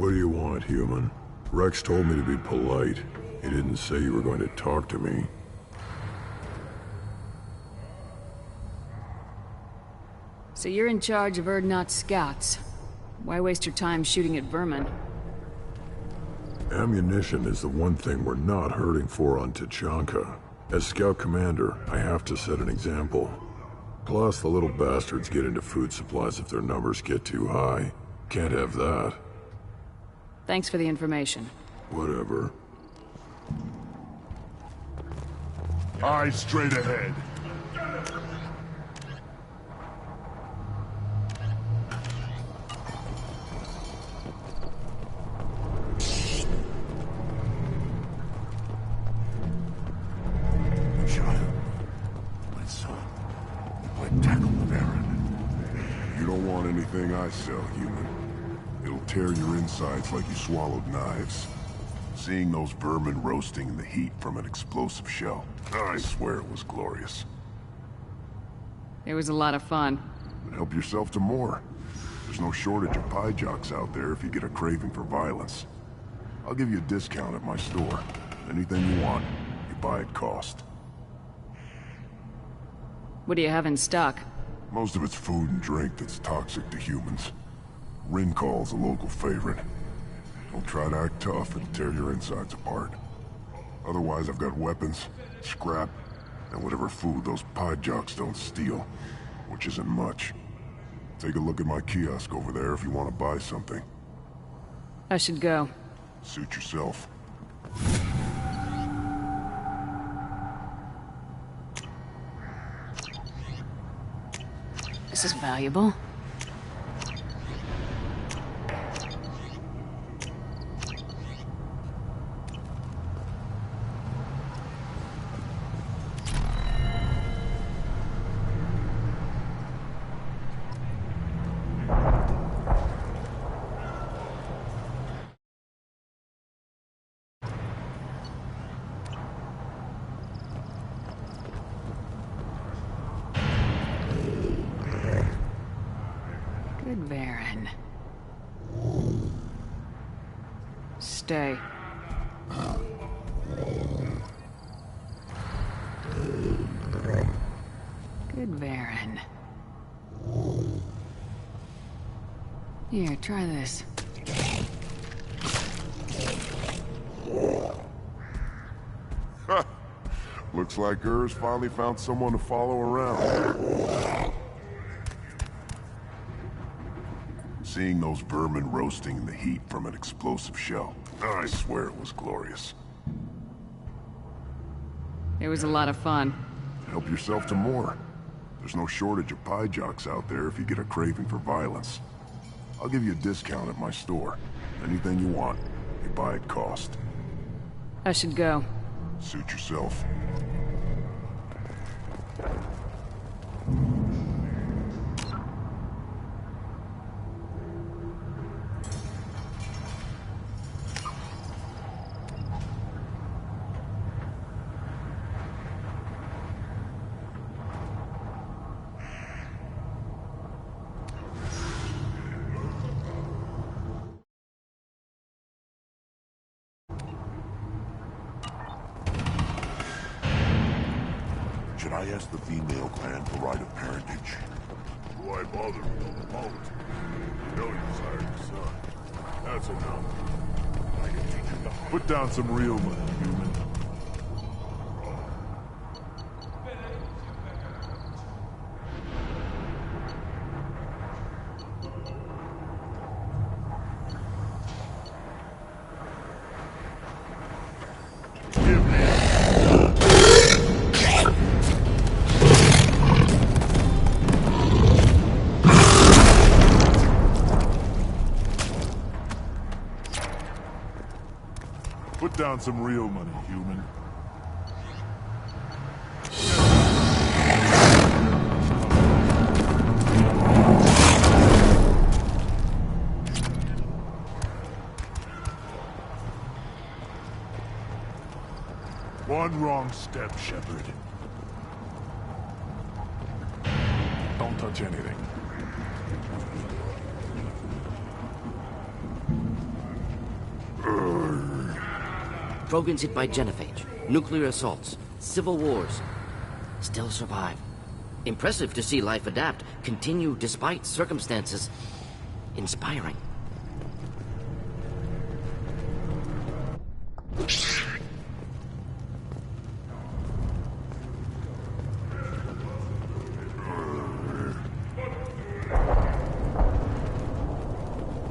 What do you want, human? Rex told me to be polite. He didn't say you were going to talk to me. So you're in charge of Urdnot's scouts. Why waste your time shooting at vermin? Ammunition is the one thing we're not hurting for on Tachanka. As scout commander, I have to set an example. Plus, the little bastards get into food supplies if their numbers get too high. Can't have that. Thanks for the information. Whatever. Eyes straight ahead. Tackle the Baron. You don't want anything I sell, human. It'll tear your insides like you swallowed knives. Seeing those vermin roasting in the heat from an explosive shell, I swear it was glorious. It was a lot of fun. But help yourself to more. There's no shortage of pie jocks out there if you get a craving for violence. I'll give you a discount at my store. Anything you want, you buy at cost. What do you have in stock? Most of it's food and drink that's toxic to humans. Rincall's a local favorite. Don't try to act tough, it'll tear your insides apart. Otherwise, I've got weapons, scrap, and whatever food those pie jocks don't steal, which isn't much. Take a look at my kiosk over there if you want to buy something. I should go. Suit yourself. This is valuable. Good Varen. Stay. Good Varen. Here, try this. Looks like Ur's finally found someone to follow around. Seeing those vermin roasting in the heat from an explosive shell, I swear it was glorious. It was a lot of fun. Help yourself to more. There's no shortage of pie jocks out there if you get a craving for violence. I'll give you a discount at my store. Anything you want, you buy at cost. I should go. Suit yourself. Should I ask the female clan for right of parentage? Why bother with the boat? You know you desired your son. That's enough. I can teach him to put down some real money, human. Put down some real money, human. One wrong step, Shepard. Don't touch anything. Krogans hit by genophage, nuclear assaults, civil wars. Still survive. Impressive to see life adapt, continue despite circumstances. Inspiring.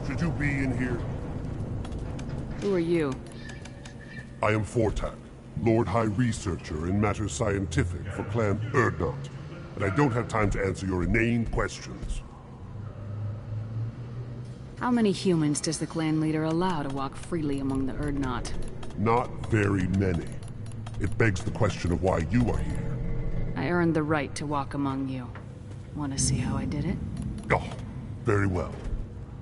Should you be in here? Who are you? I am Fortak, Lord High Researcher in matters scientific for Clan Urdnot, and I don't have time to answer your inane questions. How many humans does the clan leader allow to walk freely among the Urdnot? Not very many. It begs the question of why you are here. I earned the right to walk among you. Want to see how I did it? Oh, very well.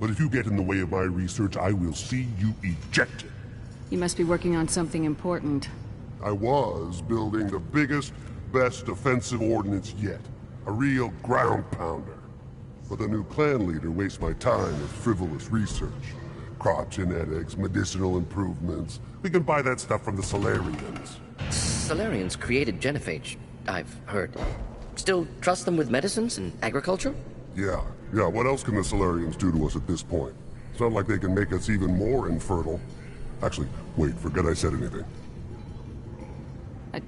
But if you get in the way of my research, I will see you ejected. You must be working on something important. I was building the biggest, best offensive ordnance yet. A real ground pounder. But the new clan leader wastes my time with frivolous research. Crop genetics, medicinal improvements. We can buy that stuff from the Solarians. Solarians created genophage, I've heard. Still trust them with medicines and agriculture? Yeah. What else can the Solarians do to us at this point? It's not like they can make us even more infertile. Actually, wait, forget I said anything.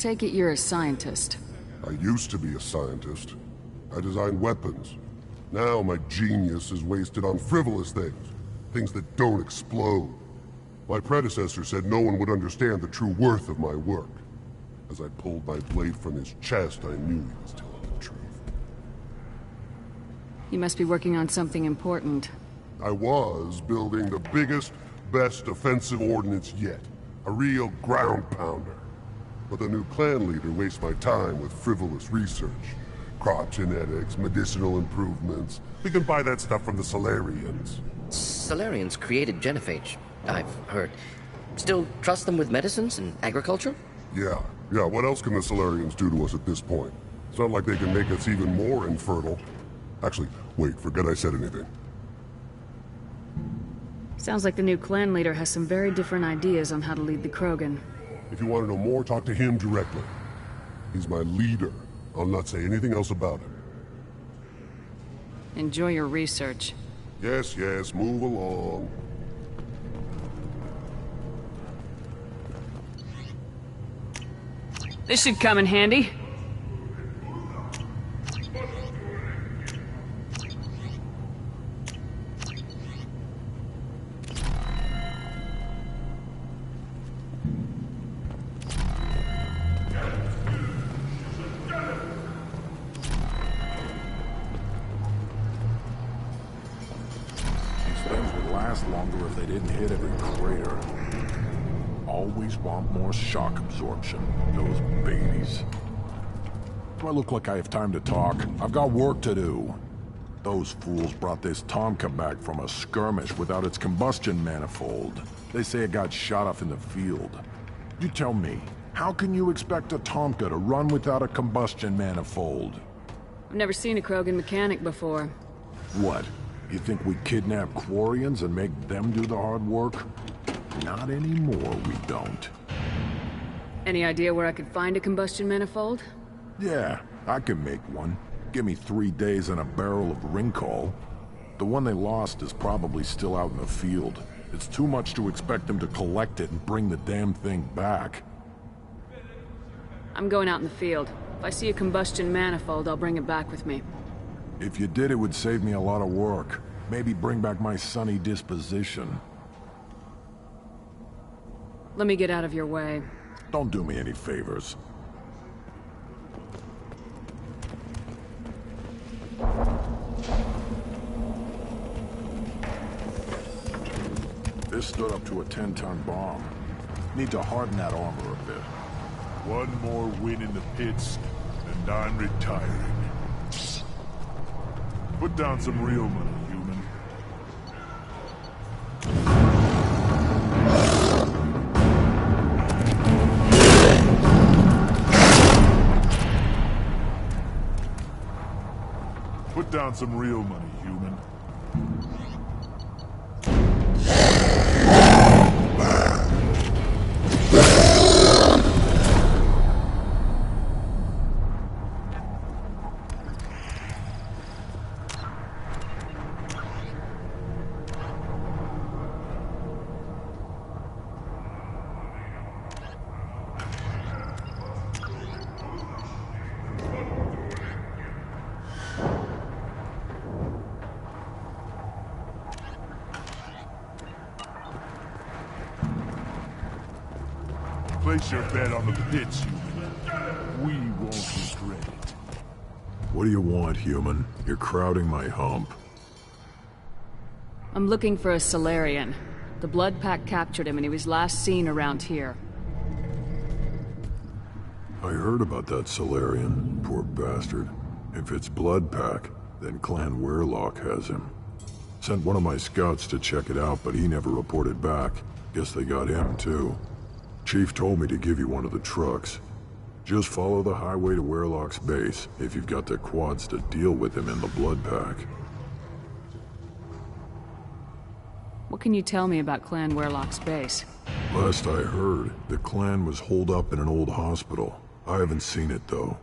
take it you're a scientist. I used to be a scientist. I designed weapons. Now my genius is wasted on frivolous things. Things that don't explode. My predecessor said no one would understand the true worth of my work. As I pulled my blade from his chest, I knew he was telling the truth. You must be working on something important. I was building the biggest, best offensive ordnance yet. A real ground pounder. But the new clan leader wastes my time with frivolous research. Crop genetics, medicinal improvements. We can buy that stuff from the Solarians. Solarians created genophage, I've heard. Still trust them with medicines and agriculture? Yeah. What else can the Solarians do to us at this point? It's not like they can make us even more infertile. Actually, wait, forget I said anything. Sounds like the new clan leader has some very different ideas on how to lead the Krogan. If you want to know more, talk to him directly. He's my leader. I'll not say anything else about him. Enjoy your research. Yes, move along. This should come in handy. Longer if they didn't hit every crater. Always want more shock absorption, those babies. Do I look like I have time to talk? I've got work to do. Those fools brought this Tomka back from a skirmish without its combustion manifold. They say it got shot off in the field. You tell me, how can you expect a Tomka to run without a combustion manifold? I've never seen a Krogan mechanic before. What? You think we kidnap Quarians and make them do the hard work? Not anymore, we don't. Any idea where I could find a combustion manifold? Yeah, I can make one. Give me 3 days and a barrel of Rincol. The one they lost is probably still out in the field. It's too much to expect them to collect it and bring the damn thing back. I'm going out in the field. If I see a combustion manifold, I'll bring it back with me. If you did, it would save me a lot of work. Maybe bring back my sunny disposition. Let me get out of your way. Don't do me any favors. This stood up to a 10-ton bomb. Need to harden that armor a bit. One more win in the pits, and I'm retiring. Put down some real money, human. Put down some real money, human. Place your bet on the pits, human. We won't regret it. What do you want, human? You're crowding my hump. I'm looking for a Solarian. The Blood Pack captured him and he was last seen around here. I heard about that Solarian, poor bastard. If it's Blood Pack, then Clan Weirlock has him. Sent one of my scouts to check it out, but he never reported back. Guess they got him, too. Chief told me to give you one of the trucks. Just follow the highway to Weirlock's base, if you've got the quads to deal with him in the Blood Pack. What can you tell me about Clan Weirlock's base? Last I heard, the clan was holed up in an old hospital. I haven't seen it, though.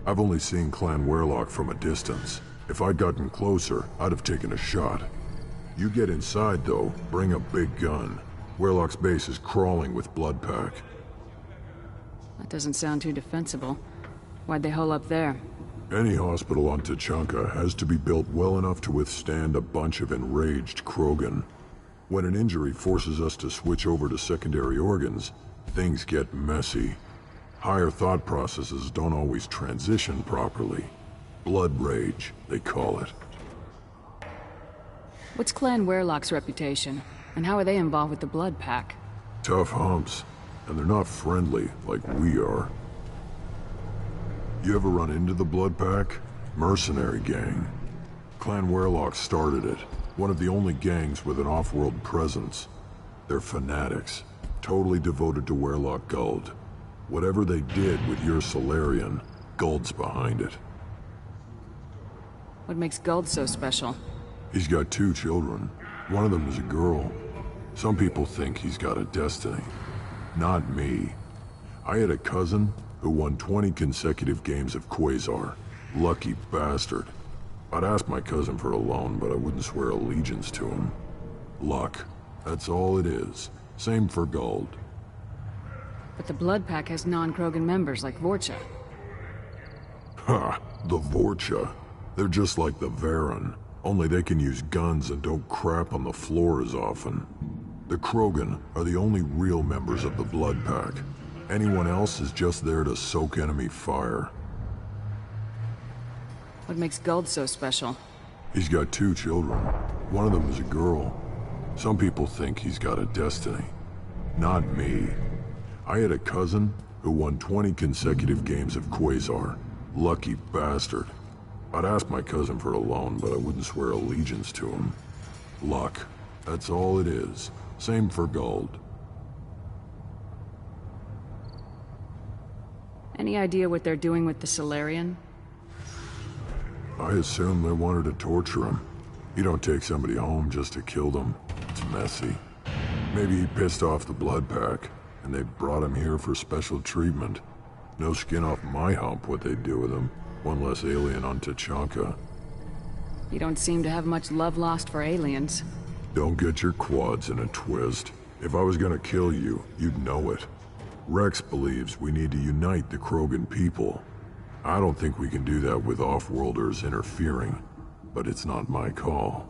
I've only seen Clan Weirlock from a distance. If I'd gotten closer, I'd have taken a shot. You get inside, though, bring a big gun. Weirlock's base is crawling with Blood Pack. That doesn't sound too defensible. Why'd they hole up there? Any hospital on Tachanka has to be built well enough to withstand a bunch of enraged Krogan. When an injury forces us to switch over to secondary organs, things get messy. Higher thought processes don't always transition properly. Blood rage, they call it. What's Clan Werelock's reputation? And how are they involved with the Blood Pack? Tough humps, and they're not friendly like we are. You ever run into the Blood Pack? Mercenary gang. Clan Werelock started it. One of the only gangs with an off-world presence. They're fanatics, totally devoted to Werelock Guld. Whatever they did with your Solarian, Guld's behind it. What makes Guld so special? He's got 2 children. One of them is a girl. Some people think he's got a destiny. Not me. I had a cousin who won 20 consecutive games of Quasar. Lucky bastard. I'd ask my cousin for a loan, but I wouldn't swear allegiance to him. Luck. That's all it is. Same for Guld. But the Blood Pack has non-Krogan members like Vorcha. Ha! The Vorcha. They're just like the Varen. Only they can use guns and don't crap on the floor as often. The Krogan are the only real members of the Blood Pack. Anyone else is just there to soak enemy fire. What makes Guld so special? He's got 2 children. One of them is a girl. Some people think he's got a destiny. Not me. I had a cousin who won 20 consecutive games of Quasar. Lucky bastard. I'd ask my cousin for a loan, but I wouldn't swear allegiance to him. Luck. That's all it is. Same for Guld. Any idea what they're doing with the Solarian? I assume they wanted to torture him. You don't take somebody home just to kill them. It's messy. Maybe he pissed off the Blood Pack, and they brought him here for special treatment. No skin off my hump what they'd do with him. One less alien on Tachanka. You don't seem to have much love lost for aliens. Don't get your quads in a twist. If I was gonna kill you, you'd know it. Rex believes we need to unite the Krogan people. I don't think we can do that with off-worlders interfering, but it's not my call.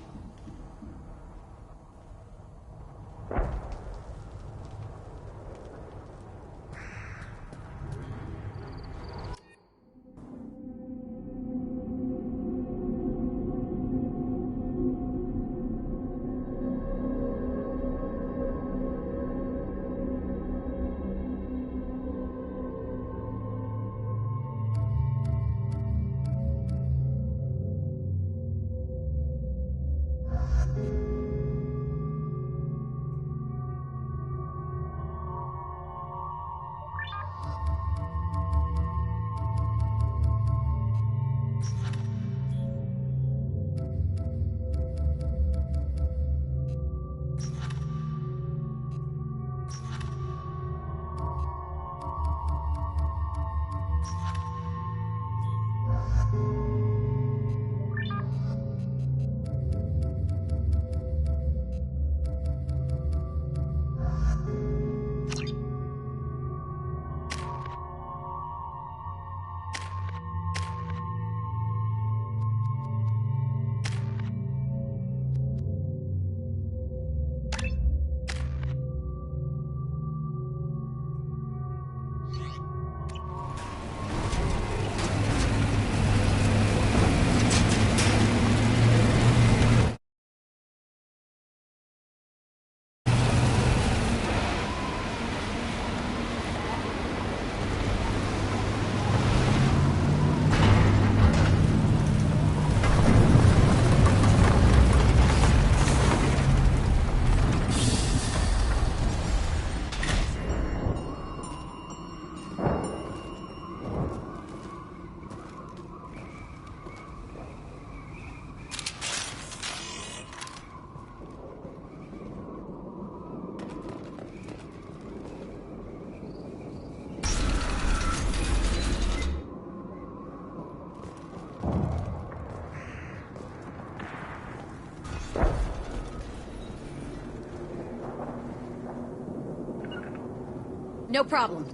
No problem.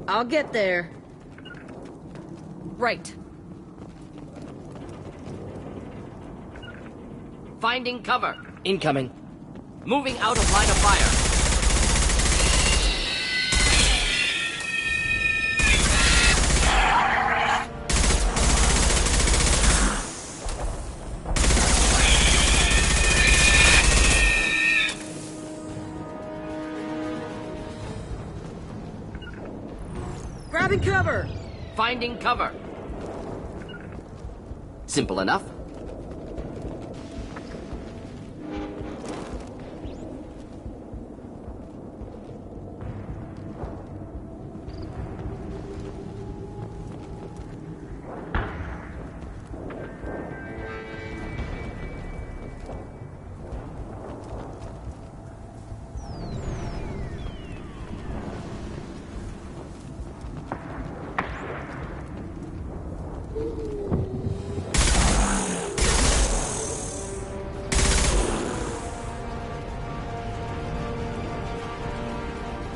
I'll get there. Right. Finding cover. Incoming. Moving out of line of fire. Grabbing cover! Finding cover. Simple enough.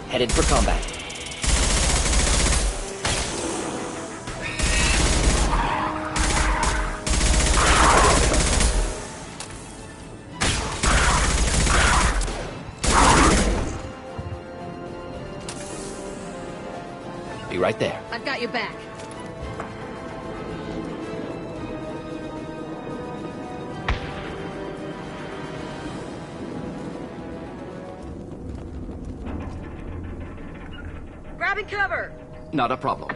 Headed for combat. Be right there. I've got your back. Grabbing cover! Not a problem.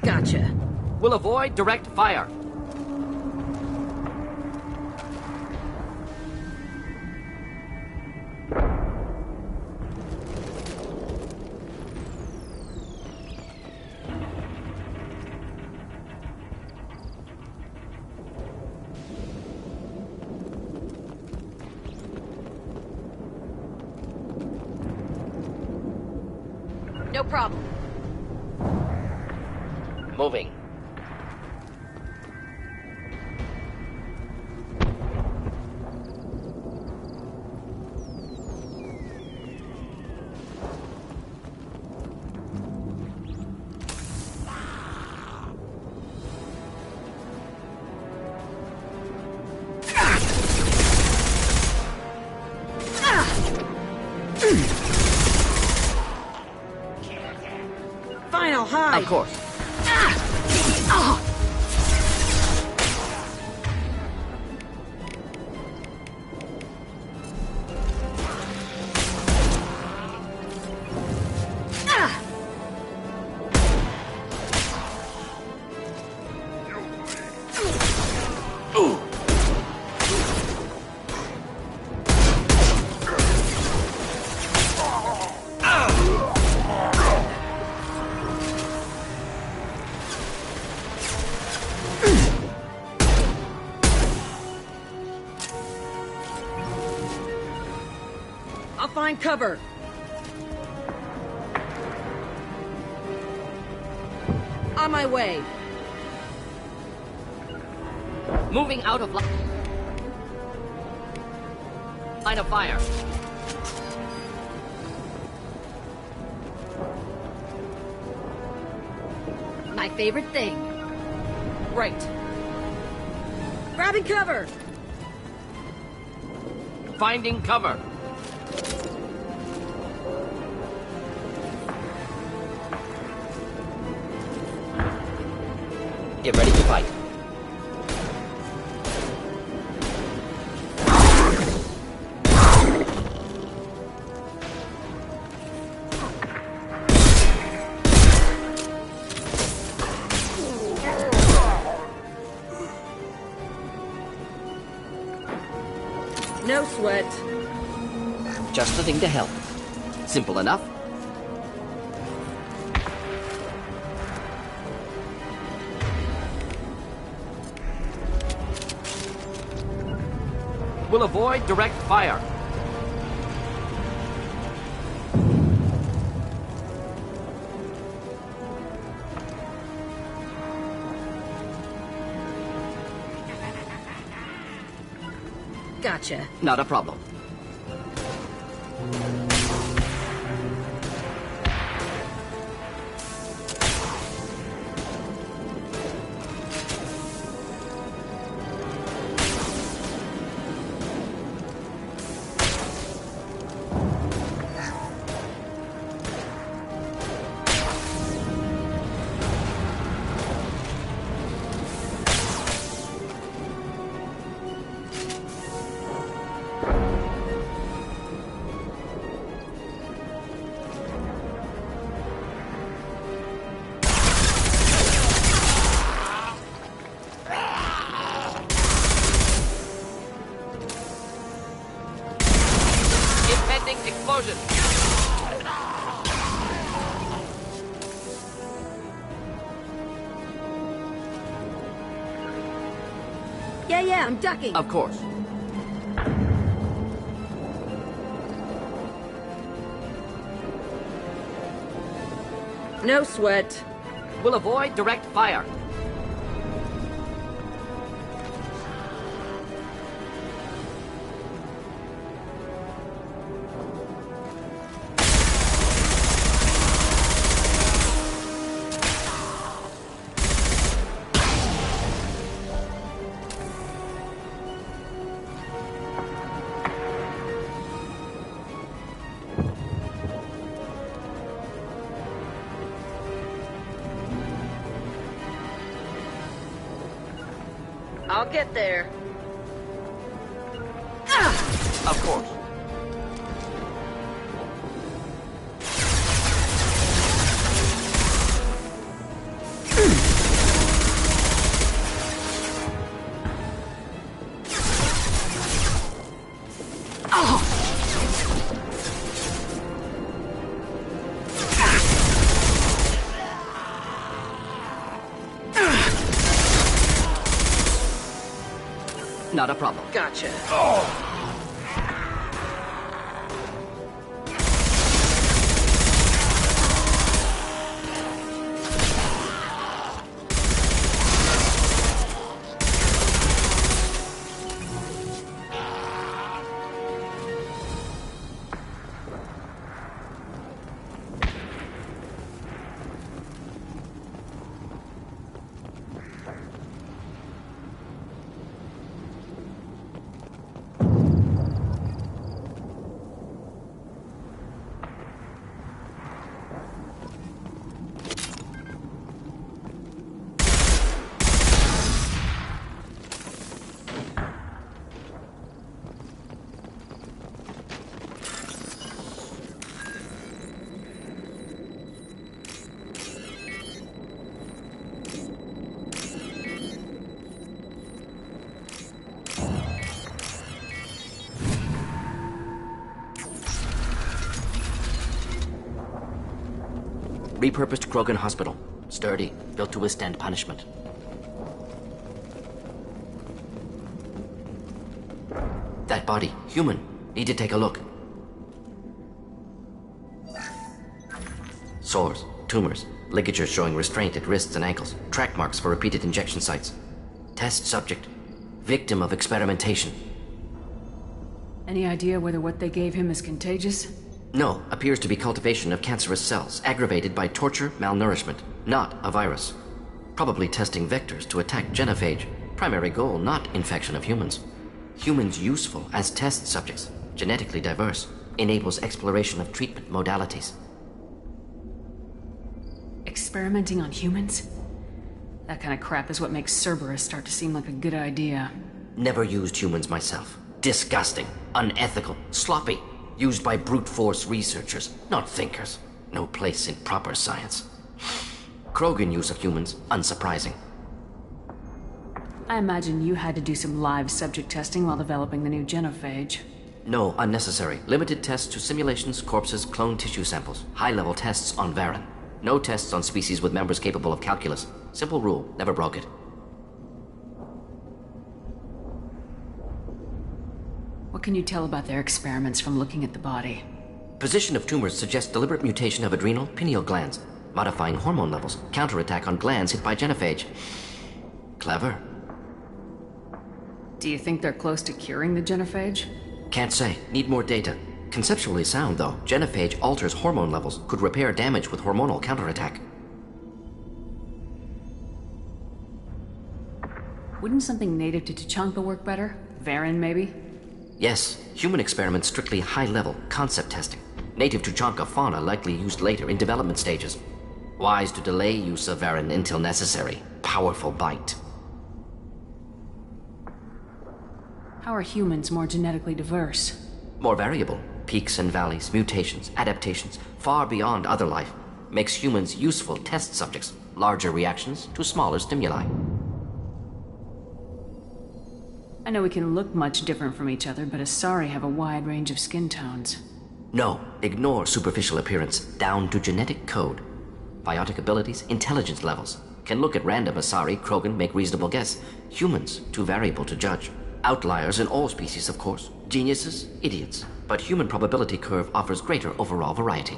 Gotcha. We'll avoid direct fire. No problem. Moving. Fine, I'll hide. Of course. I'll find cover. On my way. Moving out of line of fire. My favorite thing. Right. Grabbing cover! Finding cover. Get ready to fight. No sweat. Just the thing to help. Simple enough. Will avoid direct fire. Gotcha. Not a problem. Explosion! Yeah, I'm ducking. Of course. No sweat. Will avoid direct fire. I'll get there. Of course. Not a problem. Gotcha. Repurposed Krogan hospital. Sturdy, built to withstand punishment. That body, human. Need to take a look. Sores, tumors, ligatures showing restraint at wrists and ankles, track marks for repeated injection sites. Test subject, victim of experimentation. Any idea whether what they gave him is contagious? No, appears to be cultivation of cancerous cells, aggravated by torture, malnourishment, not a virus. Probably testing vectors to attack genophage. Primary goal, not infection of humans. Humans useful as test subjects, genetically diverse, enables exploration of treatment modalities. Experimenting on humans? That kind of crap is what makes Cerberus start to seem like a good idea. Never used humans myself. Disgusting, unethical, sloppy. Used by brute force researchers, not thinkers. No place in proper science. Krogan use of humans, unsurprising. I imagine you had to do some live subject testing while developing the new genophage. No, unnecessary. Limited tests to simulations, corpses, cloned tissue samples. High-level tests on Varen. No tests on species with members capable of calculus. Simple rule, never broke it. What can you tell about their experiments from looking at the body? Position of tumors suggests deliberate mutation of adrenal, pineal glands, modifying hormone levels, counterattack on glands hit by genophage. Clever. Do you think they're close to curing the genophage? Can't say. Need more data. Conceptually sound, though. Genophage alters hormone levels, could repair damage with hormonal counterattack. Wouldn't something native to Tuchanka work better? Varen, maybe? Yes. Human experiments strictly high-level, concept testing. Native Tuchanka fauna likely used later in development stages. Wise to delay use of Varen until necessary. Powerful bite. How are humans more genetically diverse? More variable. Peaks and valleys, mutations, adaptations, far beyond other life. Makes humans useful test subjects. Larger reactions to smaller stimuli. I know we can look much different from each other, but Asari have a wide range of skin tones. No, ignore superficial appearance, down to genetic code. Biotic abilities, intelligence levels. Can look at random Asari, Krogan, make reasonable guess. Humans, too variable to judge. Outliers in all species, of course. Geniuses, idiots. But human probability curve offers greater overall variety.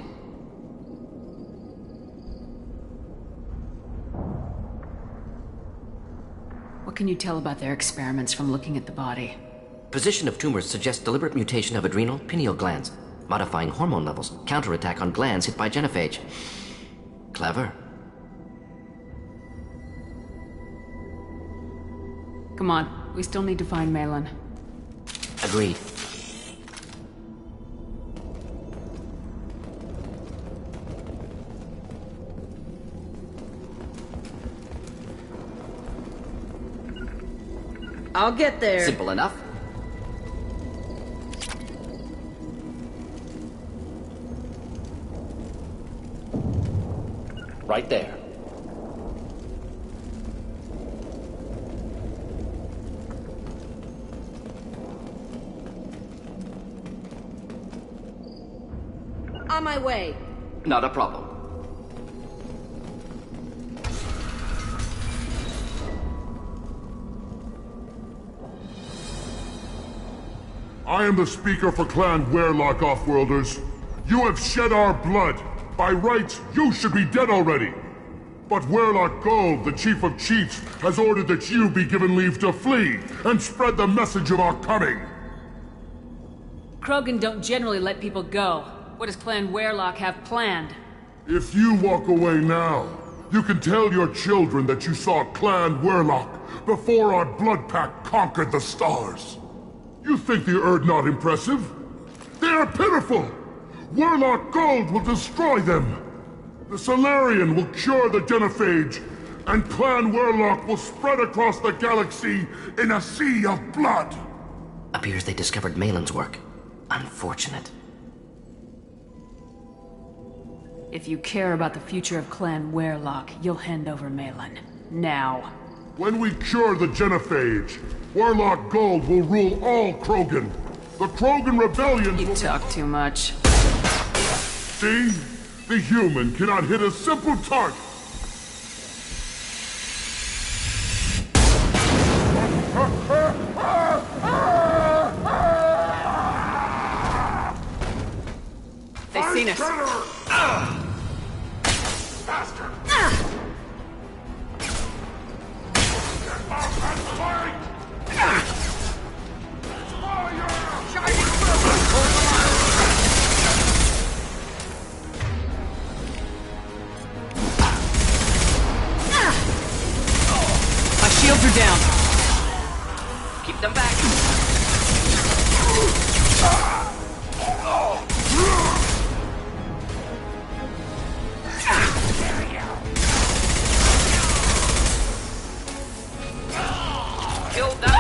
What can you tell about their experiments from looking at the body? Position of tumors suggests deliberate mutation of adrenal, pineal glands, modifying hormone levels, counterattack on glands hit by genophage. Clever. Come on, we still need to find Malin. Agreed. I'll get there. Simple enough. Right there. On my way. Not a problem. I am the speaker for Clan Werelock, Offworlders. You have shed our blood. By rights, you should be dead already. But Werelock Gold, the Chief of Chiefs, has ordered that you be given leave to flee and spread the message of our coming. Krogan don't generally let people go. What does Clan Werelock have planned? If you walk away now, you can tell your children that you saw Clan Werelock before our blood pact conquered the stars. You think the Erd not impressive? They are pitiful! Werelock Gold will destroy them! The Solarian will cure the genophage, and Clan Werelock will spread across the galaxy in a sea of blood! Appears they discovered Malin's work. Unfortunate. If you care about the future of Clan Werelock, you'll hand over Malin. Now. When we cure the genophage, Werelock Gold will rule all Krogan. The Krogan Rebellion You talk too much. See? The human cannot hit a simple target. They've seen us. Faster! My shields are down. Keep them back. Kill them.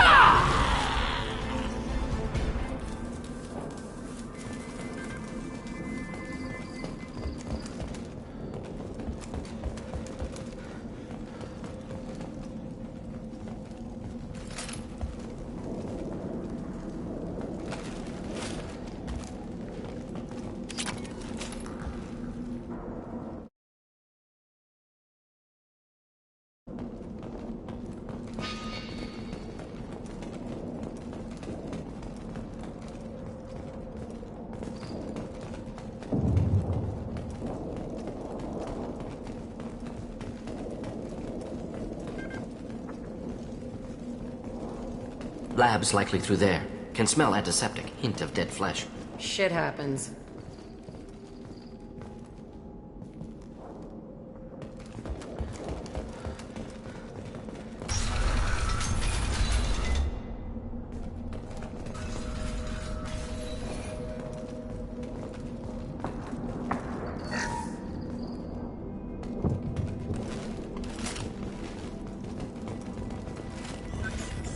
Lab's likely through there. Can smell antiseptic, hint of dead flesh. Shit happens.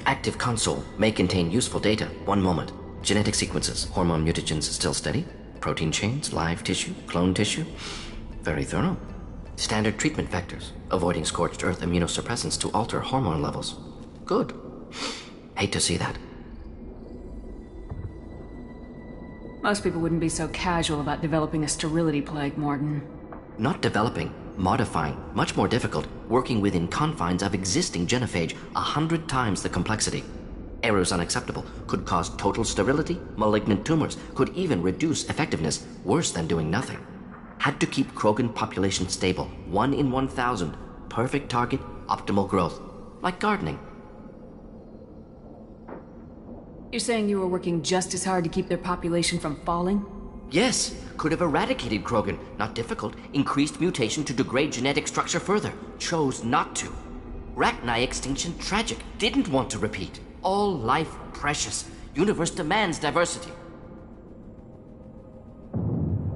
Active console may contain useful data. One moment. Genetic sequences, hormone mutagens still steady. Protein chains, live tissue, clone tissue. Very thorough. Standard treatment vectors, avoiding scorched earth immunosuppressants to alter hormone levels. Good. Hate to see that. Most people wouldn't be so casual about developing a sterility plague, Morton. Not developing, modifying, much more difficult, working within confines of existing genophage, 100 times the complexity. Errors unacceptable, could cause total sterility, malignant tumors, could even reduce effectiveness, worse than doing nothing. Had to keep Krogan population stable, 1 in 1,000, perfect target, optimal growth. Like gardening. You're saying you were working just as hard to keep their population from falling? Yes, could have eradicated Krogan. Not difficult. Increased mutation to degrade genetic structure further. Chose not to. Rachni extinction tragic. Didn't want to repeat. All life precious. Universe demands diversity.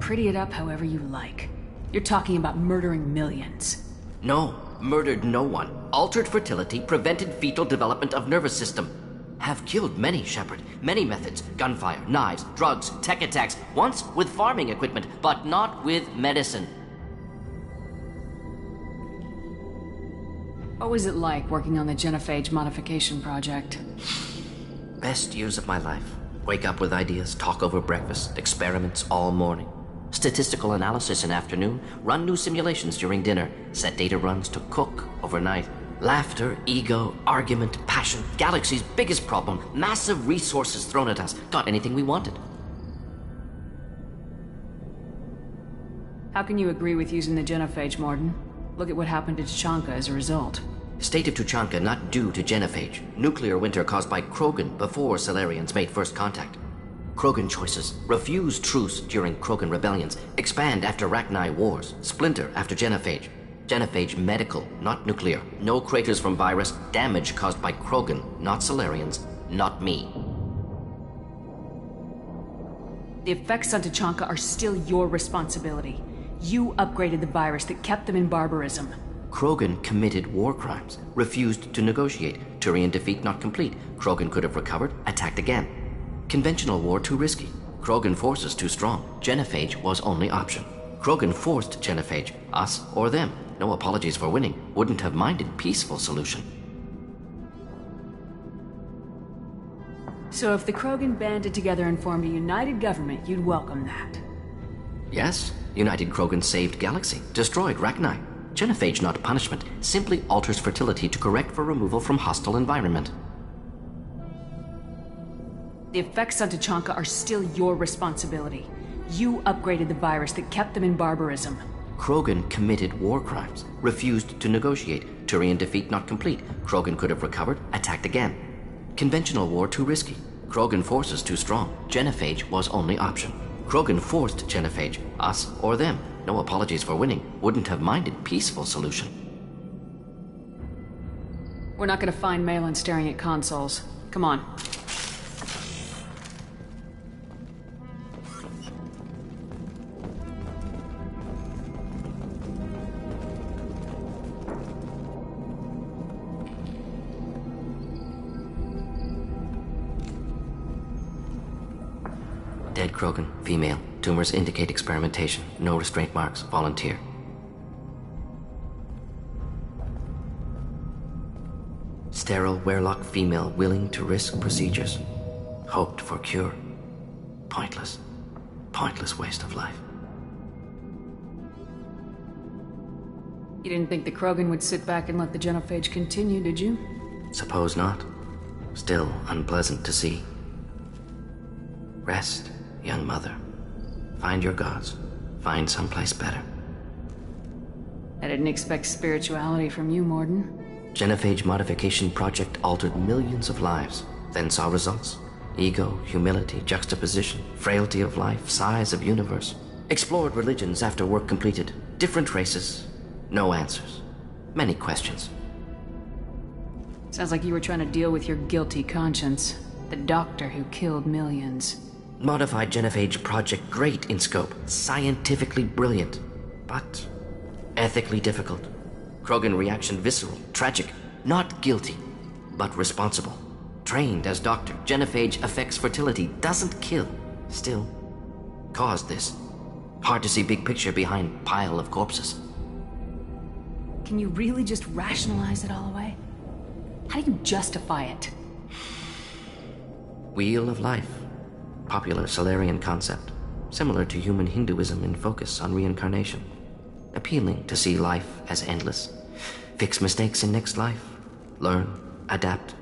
Pretty it up however you like. You're talking about murdering millions. No, murdered no one. Altered fertility, prevented fetal development of nervous system. Have killed many, Shepard. Many methods. Gunfire, knives, drugs, tech attacks. Once with farming equipment, but not with medicine. What was it like working on the genophage modification project? Best years of my life. Wake up with ideas, talk over breakfast, experiments all morning. Statistical analysis in afternoon, run new simulations during dinner, set data runs to cook overnight. Laughter, ego, argument, passion, galaxy's biggest problem, massive resources thrown at us. Got anything we wanted. How can you agree with using the genophage, Morton? Look at what happened to Tuchanka as a result. State of Tuchanka not due to genophage. Nuclear winter caused by Krogan before Salarians made first contact. Krogan choices. Refuse truce during Krogan rebellions. Expand after Rachni wars. Splinter after genophage. Genophage medical, not nuclear. No craters from virus. Damage caused by Krogan, not Salarians, not me. The effects on Tuchanka are still your responsibility. You upgraded the virus that kept them in barbarism. Krogan committed war crimes. Refused to negotiate. Turian defeat not complete. Krogan could have recovered, attacked again. Conventional war too risky. Krogan forces too strong. Genophage was only option. Krogan forced genophage, us or them. No apologies for winning. Wouldn't have minded peaceful solution. So if the Krogan banded together and formed a united government, you'd welcome that? Yes, United Krogan saved Galaxy, destroyed Rachni. Genophage not punishment, simply alters fertility to correct for removal from hostile environment. The effects on Tuchanka are still your responsibility. You upgraded the virus that kept them in barbarism. Krogan committed war crimes. Refused to negotiate. Turian defeat not complete. Krogan could have recovered, attacked again. Conventional war too risky. Krogan forces too strong. Genophage was only option. Krogan forced genophage, us or them. No apologies for winning. Wouldn't have minded peaceful solution. We're not gonna find Malin staring at consoles. Come on. Dead Krogan, female. Tumors indicate experimentation. No restraint marks. Volunteer. Sterile Werelock female willing to risk procedures. Hoped for cure. Pointless. Pointless waste of life. You didn't think the Krogan would sit back and let the genophage continue, did you? Suppose not. Still unpleasant to see. Rest, young mother. Find your gods. Find someplace better. I didn't expect spirituality from you, Morton. Genophage modification project altered millions of lives. then saw results. Ego, humility, juxtaposition, frailty of life, size of universe. Explored religions after work completed. Different races. No answers. Many questions. Sounds like you were trying to deal with your guilty conscience. The doctor who killed millions. Modified genophage project, great in scope. Scientifically brilliant. But ethically difficult. Krogan reaction visceral, tragic. Not guilty, but responsible. Trained as doctor, genophage affects fertility, doesn't kill. Still, caused this. Hard to see big picture behind pile of corpses. Can you really just rationalize it all away? How do you justify it? Wheel of life. Popular Solarian concept. Similar to human Hinduism in focus on reincarnation. Appealing to see life as endless. Fix mistakes in next life. Learn, adapt,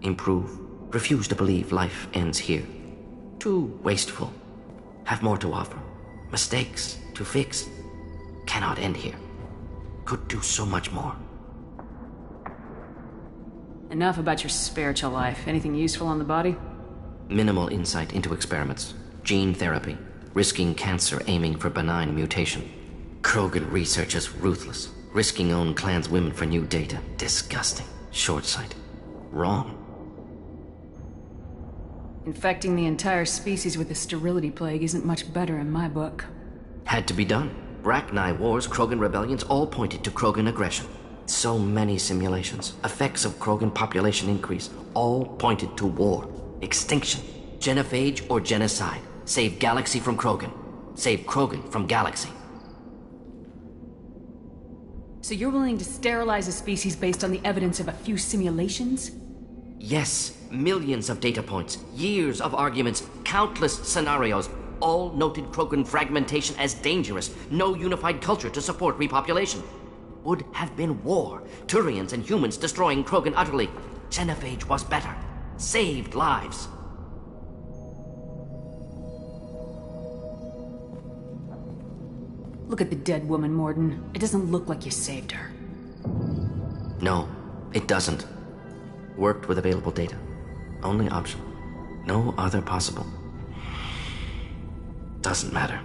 improve. Refuse to believe life ends here. Too wasteful. Have more to offer. Mistakes to fix. Cannot end here. Could do so much more. Enough about your spiritual life. Anything useful on the body? Minimal insight into experiments. Gene therapy. Risking cancer aiming for benign mutation. Krogan researchers ruthless. Risking own clan's women for new data. Disgusting. Short-sighted. Wrong. Infecting the entire species with the sterility plague isn't much better in my book. Had to be done. Rachni wars, Krogan rebellions, all pointed to Krogan aggression. So many simulations. Effects of Krogan population increase. All pointed to war. Extinction. Genophage or genocide. Save galaxy from Krogan. Save Krogan from galaxy. So you're willing to sterilize a species based on the evidence of a few simulations? Yes. Millions of data points. Years of arguments. Countless scenarios. All noted Krogan fragmentation as dangerous. No unified culture to support repopulation. Would have been war. Turians and humans destroying Krogan utterly. Genophage was better. Saved lives. Look at the dead woman, Morden. It doesn't look like you saved her. No, it doesn't. Worked with available data. Only option. No other possible. Doesn't matter.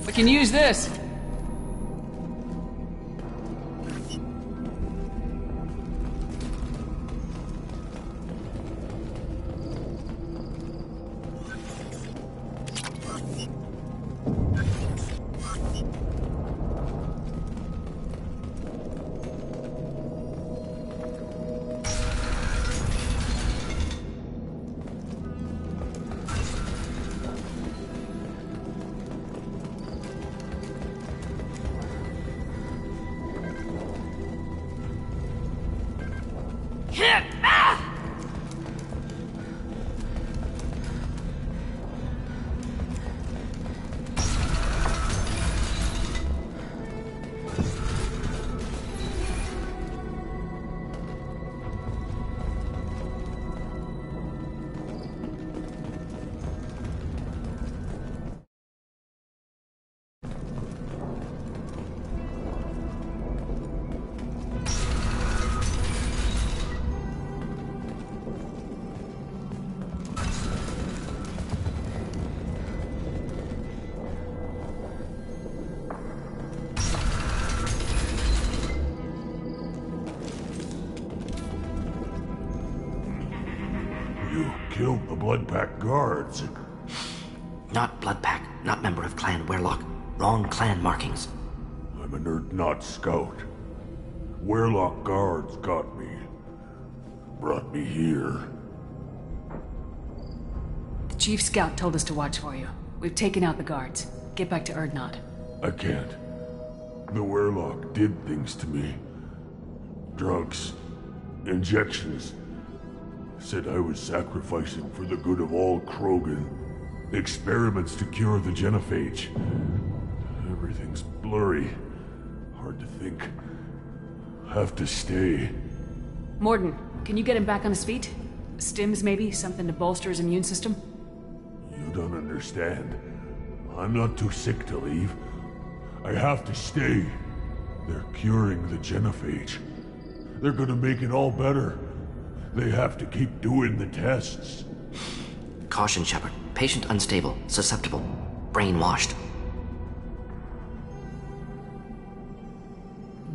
We can use this. Killed the Blood Pack guards. Not Blood Pack, not member of Clan Werlock. Wrong clan markings. I'm a nerd, not scout. Werlock guards got me. brought me here? The Chief Scout told us to watch for you. We've taken out the guards. Get back to Erdnot. I can't. The Werlock did things to me. Drugs. Injections. Said I was sacrificing for the good of all Krogan. Experiments to cure the genophage. Everything's blurry. Hard to think. Have to stay. Morden, can you get him back on his feet? Stims, maybe? Something to bolster his immune system? You don't understand. I'm not too sick to leave. I have to stay. They're curing the genophage. They're gonna make it all better. They have to keep doing the tests. Caution, Shepard. Patient unstable, susceptible, brainwashed.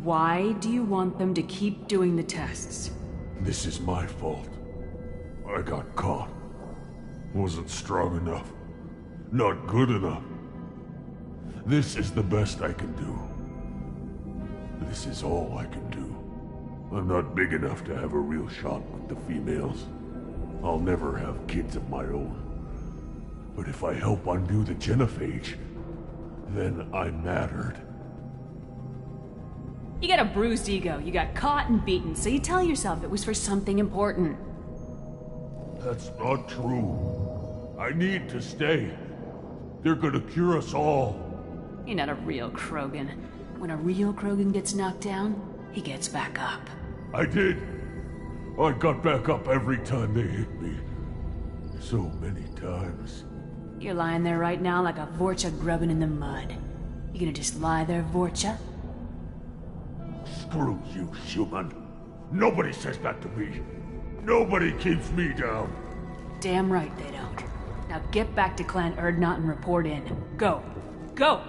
Why do you want them to keep doing the tests? This is my fault. I got caught. Wasn't strong enough. Not good enough. This is the best I can do. This is all I can do. I'm not big enough to have a real shot with the females. I'll never have kids of my own. But if I help undo the genophage, then I mattered. You got a bruised ego. You got caught and beaten, so you tell yourself it was for something important. That's not true. I need to stay. They're gonna cure us all. You're not a real Krogan. When a real Krogan gets knocked down, he gets back up. I did. I got back up every time they hit me. So many times. You're lying there right now like a Vorcha grubbing in the mud. You gonna just lie there, Vorcha? Screw you, human. Nobody says that to me. Nobody keeps me down. Damn right they don't. Now get back to Clan Erdnot and report in. Go. Go!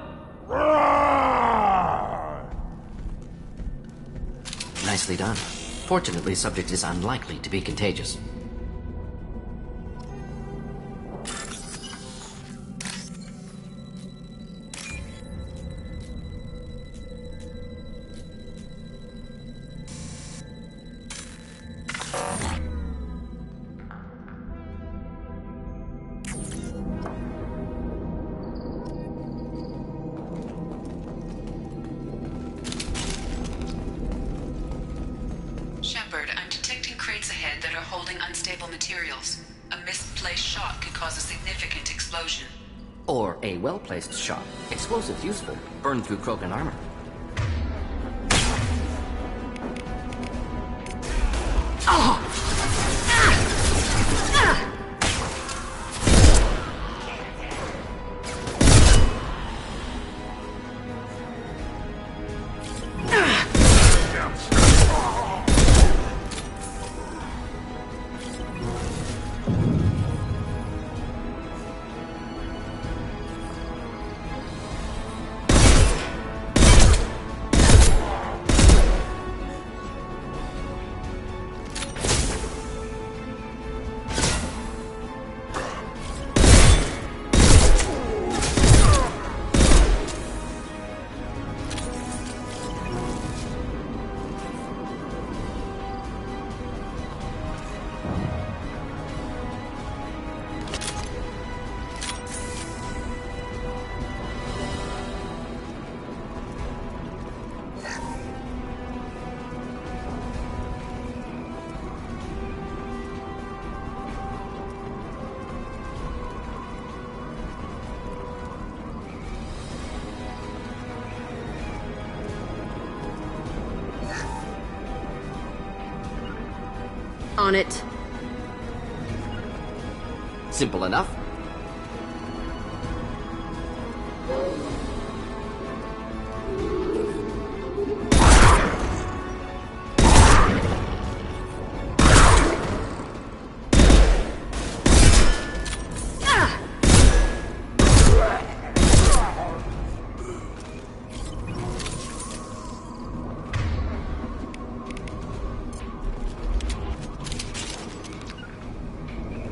Nicely done. Fortunately, subject is unlikely to be contagious. Shepard, I'm detecting crates ahead that are holding unstable materials. A misplaced shot could cause a significant explosion. Or a well-placed shot. Explosives useful. Burn through Krogan armor. On it. Simple enough.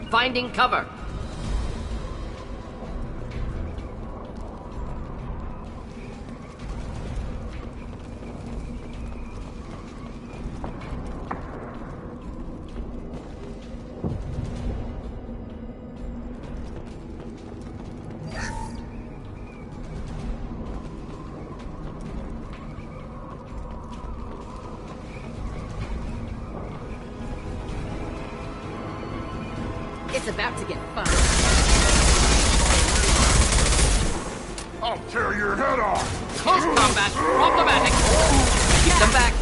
Finding cover. It's about to get fun. I'll tear your head off! Close combat! Problematic! Keep them back!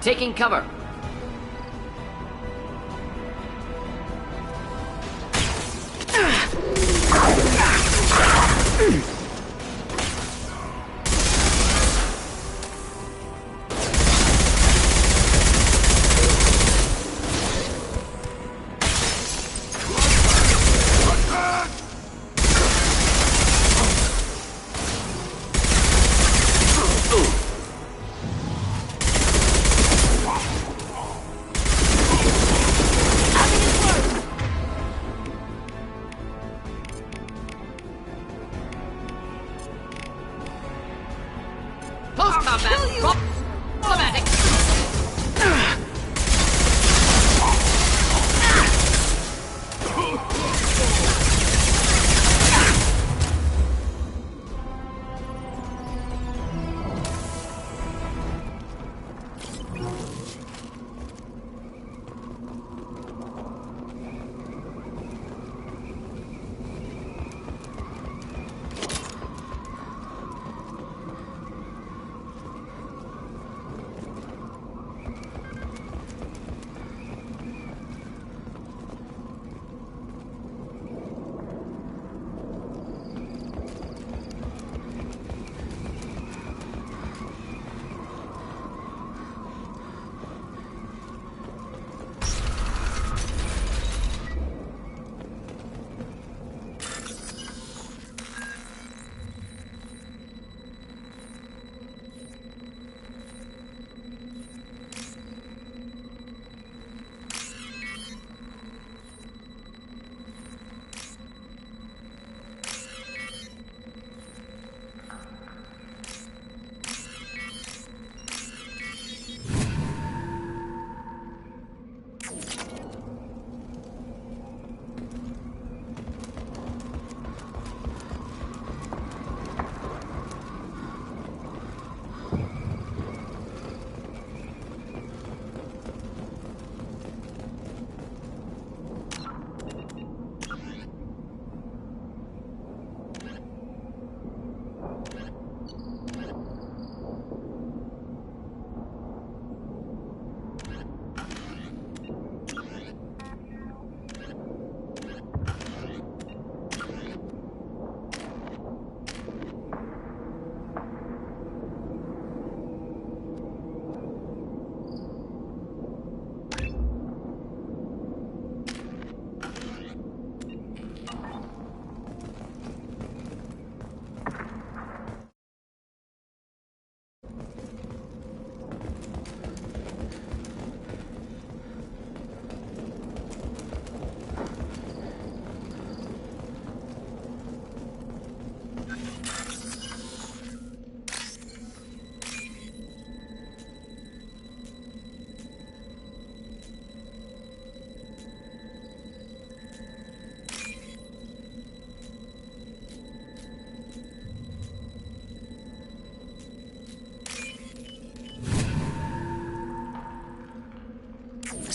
Taking cover. Close combat! Problematic!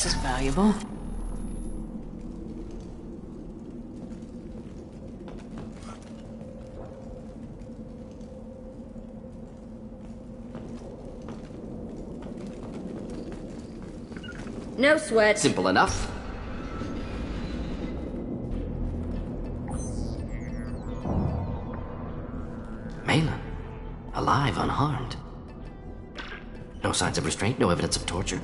This is valuable. No sweat. Simple enough. Malin, alive, unharmed. No signs of restraint, no evidence of torture.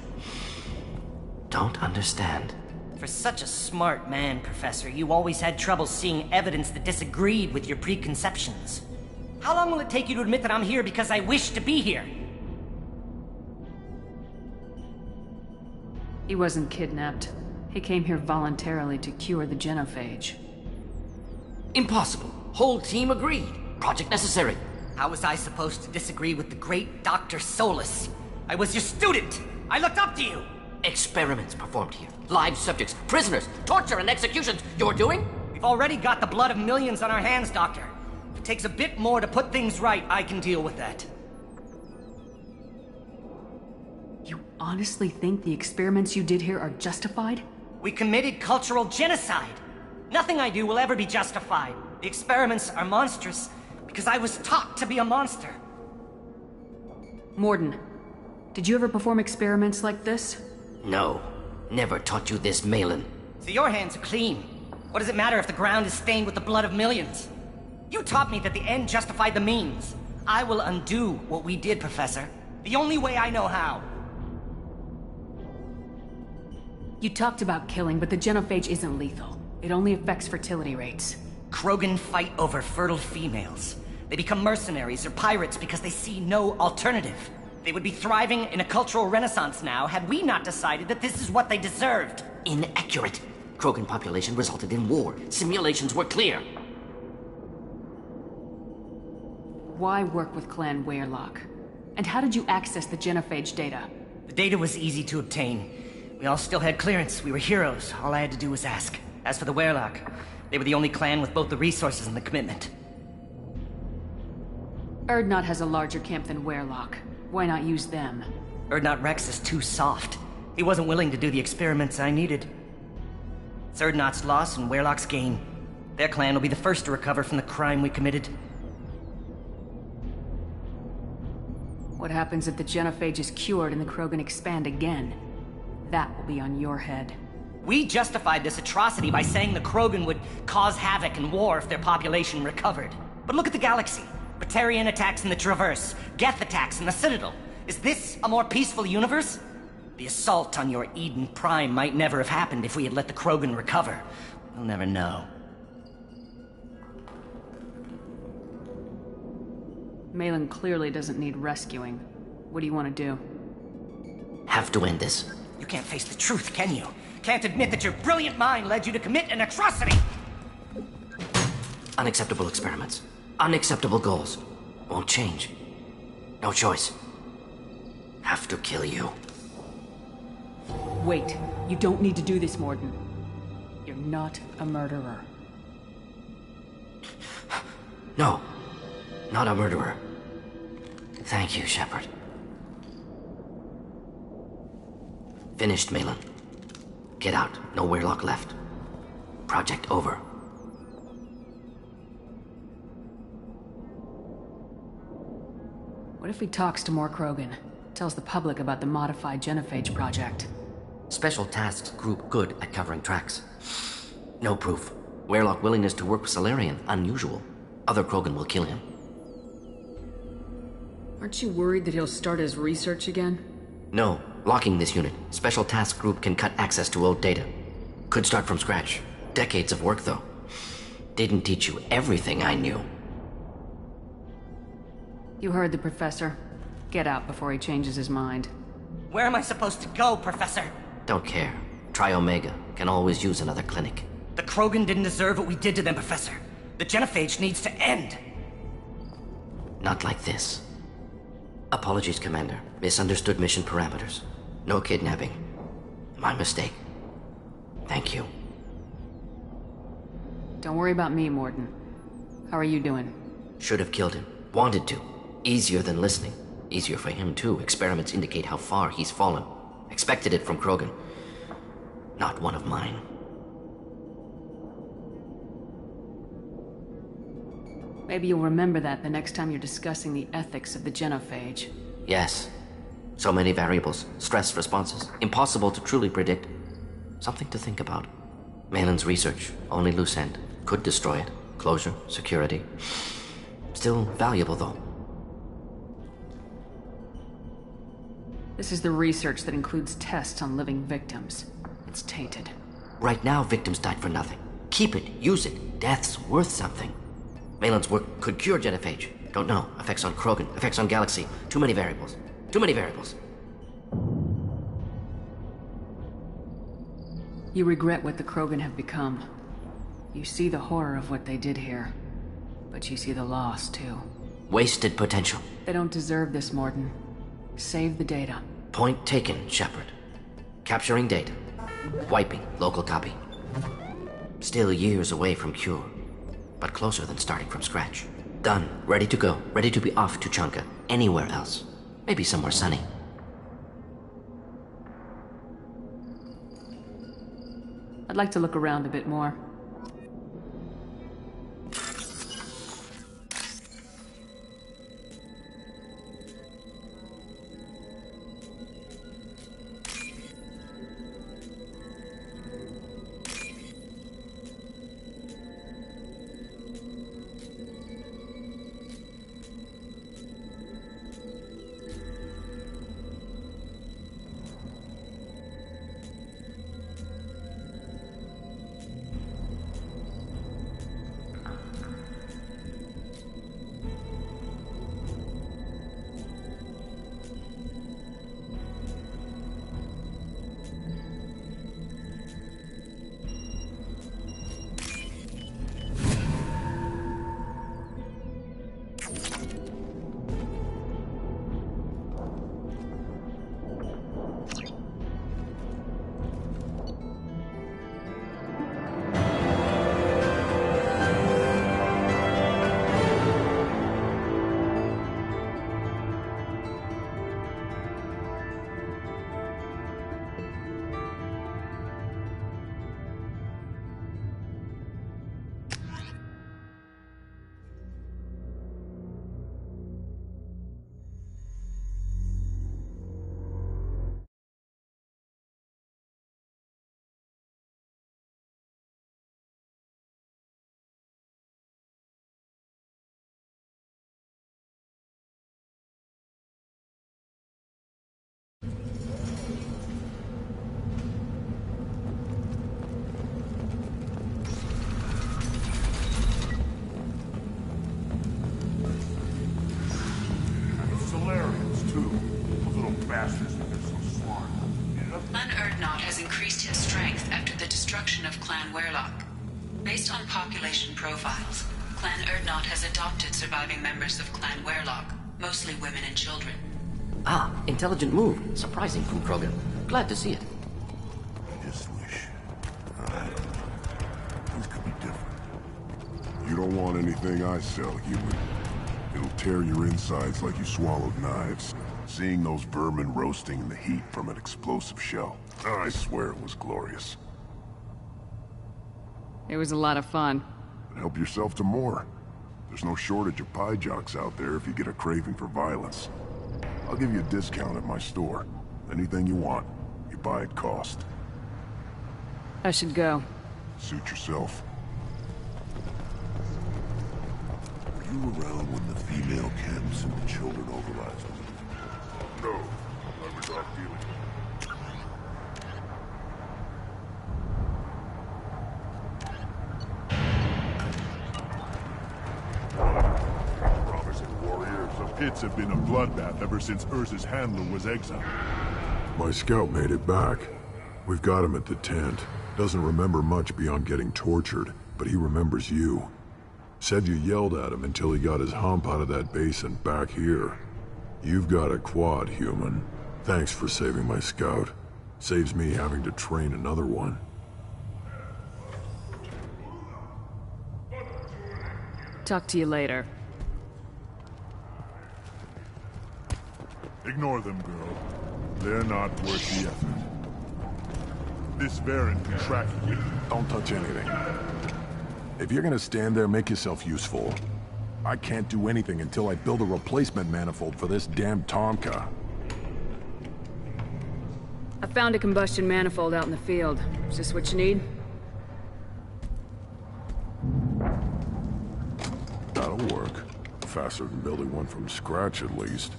Don't understand. For such a smart man, Professor, you always had trouble seeing evidence that disagreed with your preconceptions. How long will it take you to admit that I'm here because I wish to be here? He wasn't kidnapped. He came here voluntarily to cure the genophage. Impossible. Whole team agreed. Project necessary. How was I supposed to disagree with the great Dr. Solus? I was your student! I looked up to you! Experiments performed here. Live subjects, prisoners, torture and executions. You're doing? We've already got the blood of millions on our hands, Doctor. If it takes a bit more to put things right, I can deal with that. You honestly think the experiments you did here are justified? We committed cultural genocide. Nothing I do will ever be justified. The experiments are monstrous because I was taught to be a monster. Morden, did you ever perform experiments like this? No. Never taught you this, Malin. So your hands are clean. What does it matter if the ground is stained with the blood of millions? You taught me that the end justified the means. I will undo what we did, Professor. The only way I know how. You talked about killing, but the genophage isn't lethal. It only affects fertility rates. Krogan fight over fertile females. They become mercenaries or pirates because they see no alternative. They would be thriving in a cultural renaissance now had we not decided that this is what they deserved. Inaccurate. Krogan population resulted in war. Simulations were clear. Why work with Clan Weyrloc? And how did you access the genophage data? The data was easy to obtain. We all still had clearance. We were heroes. All I had to do was ask. As for the Weyrloc, they were the only clan with both the resources and the commitment. Urdnot has a larger camp than Weyrloc. Why not use them? Urdnot Rex is too soft. He wasn't willing to do the experiments I needed. It's Urdnot's loss and Weyrloc's gain. Their clan will be the first to recover from the crime we committed. What happens if the genophage is cured and the Krogan expand again? That will be on your head. We justified this atrocity by saying the Krogan would cause havoc and war if their population recovered. But look at the galaxy. Batarian attacks in the Traverse, Geth attacks in the Citadel. Is this a more peaceful universe? The assault on your Eden Prime might never have happened if we had let the Krogan recover. We'll never know. Malin clearly doesn't need rescuing. What do you want to do? Have to end this. You can't face the truth, can you? Can't admit that your brilliant mind led you to commit an atrocity! Unacceptable experiments. Unacceptable goals. Won't change. No choice. Have to kill you. Wait. You don't need to do this, Morden. You're not a murderer. No. Not a murderer. Thank you, Shepard. Finished, Malin. Get out. No Weyrloc left. Project over. What if he talks to more Krogan? Tells the public about the modified genophage project? Special Tasks Group good at covering tracks. No proof. Weyrloc willingness to work with Salarian, unusual. Other Krogan will kill him. Aren't you worried that he'll start his research again? No. Locking this unit. Special Task Group can cut access to old data. Could start from scratch. Decades of work, though. Didn't teach you everything I knew. You heard the professor. Get out before he changes his mind. Where am I supposed to go, Professor? Don't care. Try Omega. Can always use another clinic. The Krogan didn't deserve what we did to them, Professor. The genophage needs to end. Not like this. Apologies, Commander. Misunderstood mission parameters. No kidnapping. My mistake. Thank you. Don't worry about me, Morden. How are you doing? Should have killed him. Wanted to. Easier than listening. Easier for him, too. Experiments indicate how far he's fallen. Expected it from Krogan. Not one of mine. Maybe you'll remember that the next time you're discussing the ethics of the genophage. Yes. So many variables. Stress responses. Impossible to truly predict. Something to think about. Malin's research. Only loose end. Could destroy it. Closure. Security. Still valuable, though. This is the research that includes tests on living victims. It's tainted. Right now, victims died for nothing. Keep it. Use it. Death's worth something. Malin's work could cure genophage. Don't know. Effects on Krogan. Effects on Galaxy. Too many variables. Too many variables. You regret what the Krogan have become. You see the horror of what they did here. But you see the loss, too. Wasted potential. They don't deserve this, Morden. Save the data. Point taken, Shepard. Capturing data. Wiping local copy. Still years away from cure, but closer than starting from scratch. Done. Ready to go. Ready to be off to Chunka. Anywhere else. Maybe somewhere sunny. I'd like to look around a bit more. Clan Erdnot has increased his strength after the destruction of Clan Werlock. Based on population profiles, Clan Erdnot has adopted surviving members of Clan Werlock, mostly women and children. Ah, intelligent move. Surprising from Krogan. Glad to see it. I just wish... things could be different. You don't want anything I sell, human. It'll tear your insides like you swallowed knives. Seeing those vermin roasting in the heat from an explosive shell. I swear it was glorious. It was a lot of fun. But help yourself to more. There's no shortage of pie jocks out there if you get a craving for violence. I'll give you a discount at my store. Anything you want, you buy at cost. I should go. Suit yourself. Were you around when the female camps and the children overrides were? No, I was off dealing. Promising warriors. The pits have been a bloodbath ever since Urza's handler was exiled. My scout made it back. We've got him at the tent. Doesn't remember much beyond getting tortured, but he remembers you. Said you yelled at him until he got his hump out of that basin back here. You've got a quad, human. Thanks for saving my scout. Saves me having to train another one. Talk to you later. Ignore them, girl. They're not worth the effort. This Baron can track you. Don't touch anything. If you're gonna stand there, make yourself useful. I can't do anything until I build a replacement manifold for this damn Tomka. I found a combustion manifold out in the field. Is this what you need? That'll work. Faster than building one from scratch, at least.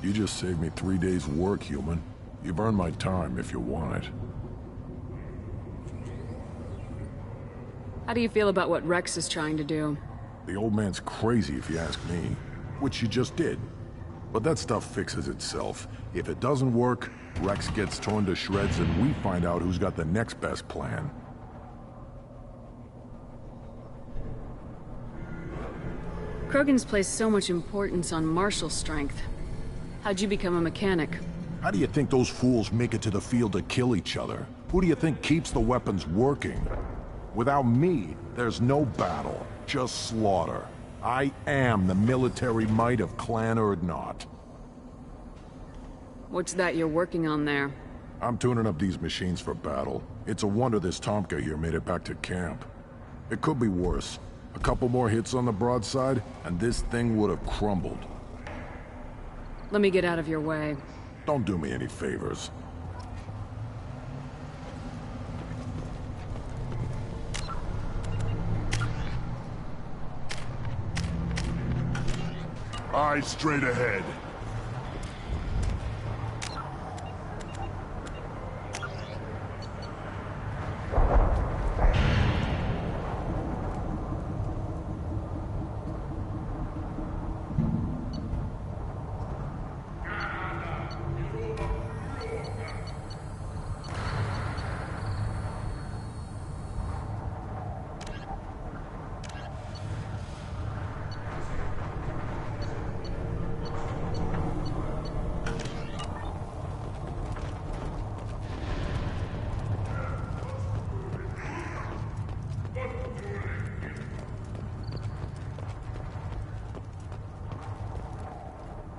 You just saved me 3 days' work, human. You've earned my time if you want it. How do you feel about what Rex is trying to do? The old man's crazy if you ask me. Which you just did. But that stuff fixes itself. If it doesn't work, Rex gets torn to shreds and we find out who's got the next best plan. Krogan's placed so much importance on martial strength. How'd you become a mechanic? How do you think those fools make it to the field to kill each other? Who do you think keeps the weapons working? Without me, there's no battle, just slaughter. I am the military might of Clan Urdnot. What's that you're working on there? I'm tuning up these machines for battle. It's a wonder this Tomka here made it back to camp. It could be worse. A couple more hits on the broadside, and this thing would have crumbled. Let me get out of your way. Don't do me any favors. Eyes straight ahead.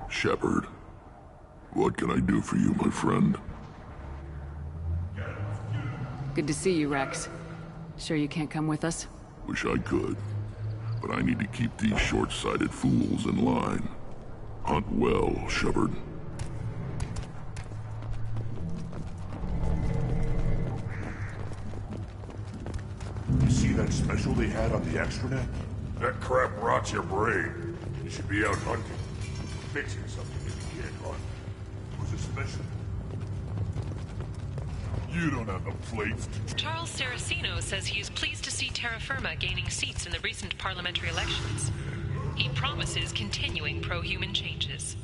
Shepard, what can I do for you, my friend? Good to see you, Rex. Sure you can't come with us? Wish I could, but I need to keep these short-sighted fools in line. Hunt well, Shepard. You see that special they had on the extranet? That crap rots your brain. You should be out hunting. Fixing something if you can't hunt. Was it special? You don't have the plates to... Charles Saraceno says he is pleased to see Terra Firma gaining seats in the recent parliamentary elections. He promises continuing pro-human changes.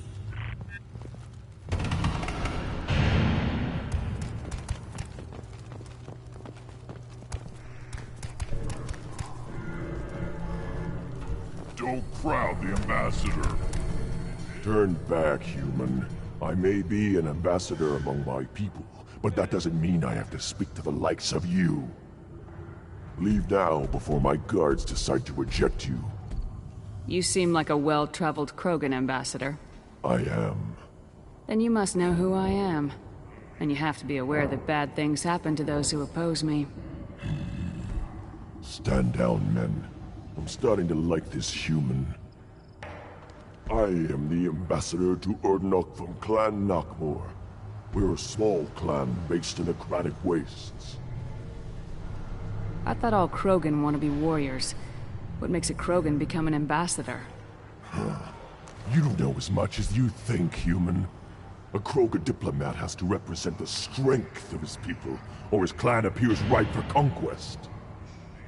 Don't crowd the ambassador. Turn back, human. I may be an ambassador among my people, but that doesn't mean I have to speak to the likes of you. Leave now before my guards decide to eject you. You seem like a well-traveled Krogan ambassador. I am. Then you must know who I am. And you have to be aware that bad things happen to those who oppose me. Stand down, men. I'm starting to like this human. I am the ambassador to Urdnot from Clan Knockmore. We're a small clan based in the Kranich Wastes. I thought all Krogan want to be warriors. What makes a Krogan become an ambassador? You don't know as much as you think, human. A Krogan diplomat has to represent the strength of his people, or his clan appears ripe for conquest.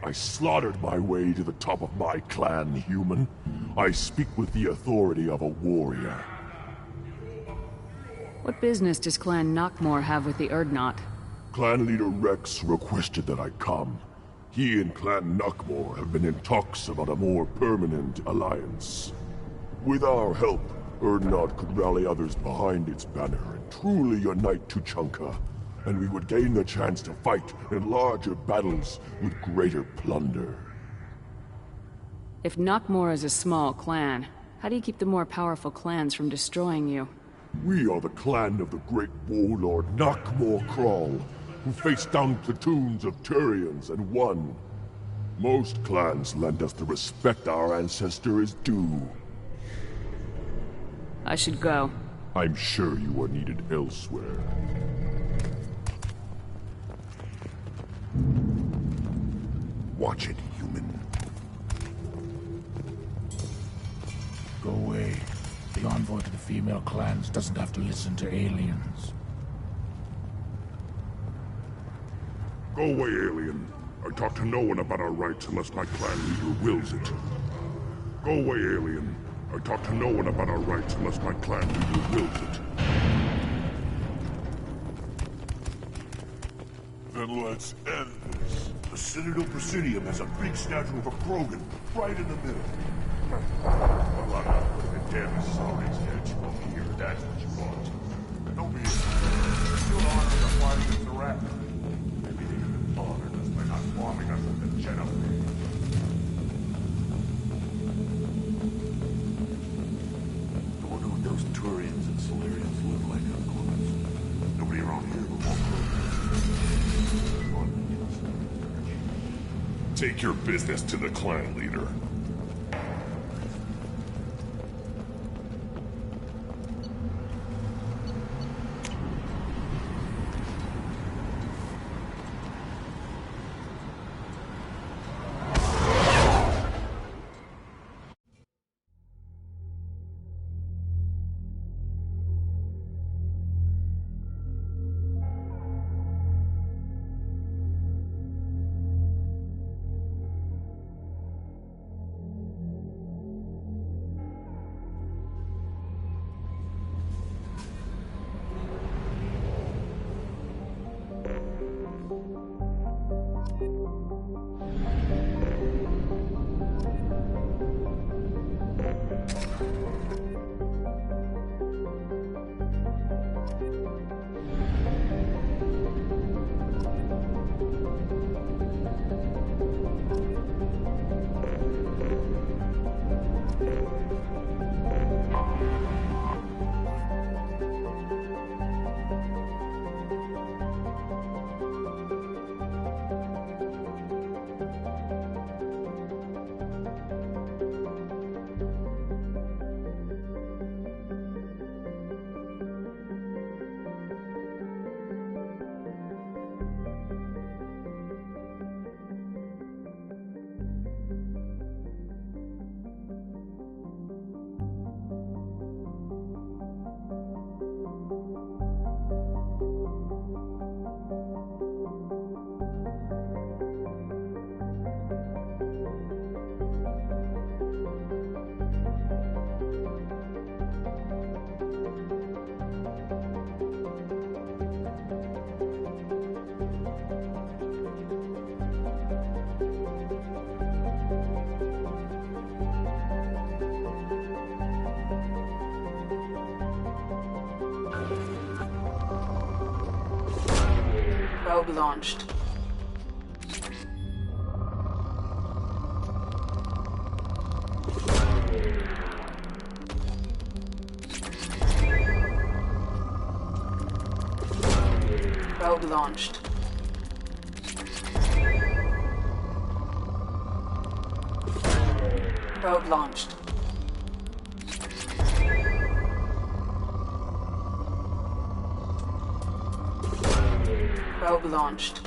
I slaughtered my way to the top of my clan, human. I speak with the authority of a warrior. What business does Clan Knockmore have with the Urdnot? Clan leader Rex requested that I come. He and Clan Knockmore have been in talks about a more permanent alliance. With our help, Urdnot could rally others behind its banner and truly unite Tuchanka, and we would gain the chance to fight in larger battles with greater plunder. If Knockmore is a small clan, how do you keep the more powerful clans from destroying you? We are the clan of the great warlord Knockmore Crawl, who faced down platoons of Turians and won. Most clans lend us the respect our ancestor is due. I should go. I'm sure you are needed elsewhere. Watch it, human. Go away. The envoy to the female clans doesn't have to listen to aliens. Go away, alien. I talk to no one about our rights unless my clan leader wills it. Go away, alien. I talk to no one about our rights unless my clan leader wills it. Then let's end this. The Citadel Presidium has a big statue of a Krogan right in the middle. Well, I'm not putting a damn sorry's head you over here. That's what you want. Don't be Take your business to the clan leader. Probe launched. Probe launched. Probe launched. Probe launched.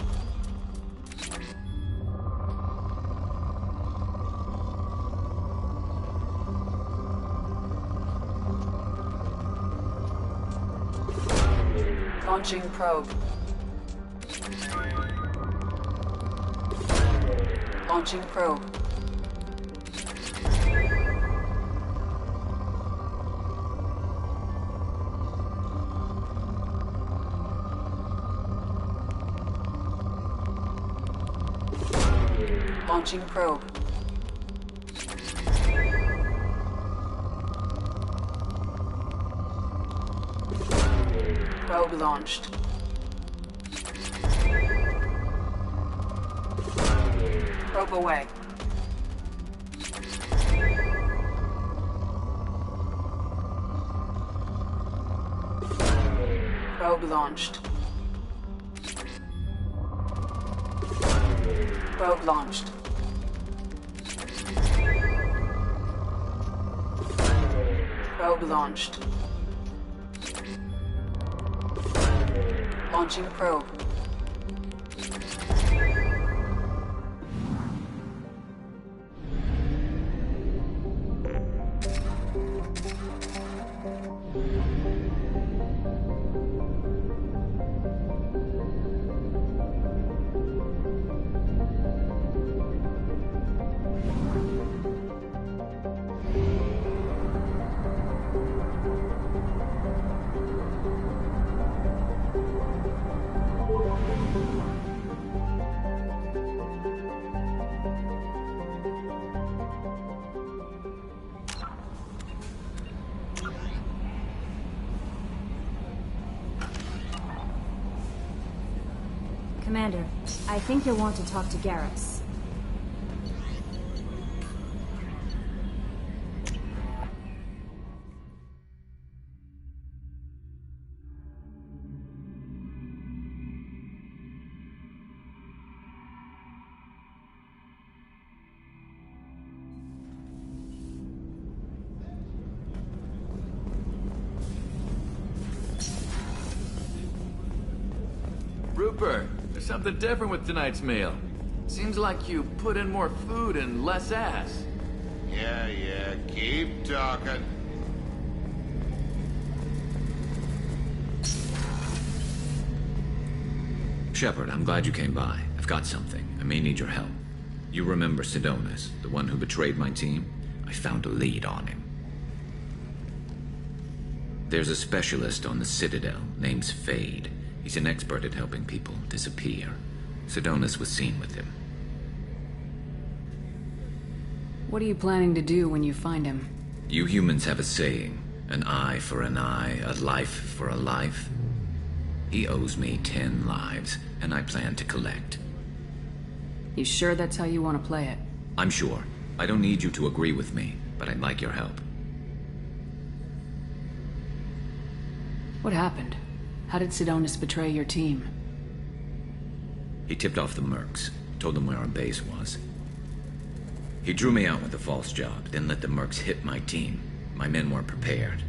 Launching probe. Launching probe. Launching probe. Probe launched. Probe away. Probe launched. Probe launched. Probe launched. Launching probe. Commander, I think you'll want to talk to Garrus. Rupert, there's something different with tonight's meal. Seems like you put in more food and less ass. Yeah, keep talking. Shepard, I'm glad you came by. I've got something. I may need your help. You remember Sidonis, the one who betrayed my team? I found a lead on him. There's a specialist on the Citadel named Fade. He's an expert at helping people disappear. Sidonis was seen with him. What are you planning to do when you find him? You humans have a saying, an eye for an eye, a life for a life. He owes me 10 lives, and I plan to collect. You sure that's how you want to play it? I'm sure. I don't need you to agree with me, but I'd like your help. What happened? How did Sidonis betray your team? He tipped off the mercs, told them where our base was. He drew me out with a false job, then let the mercs hit my team. My men weren't prepared.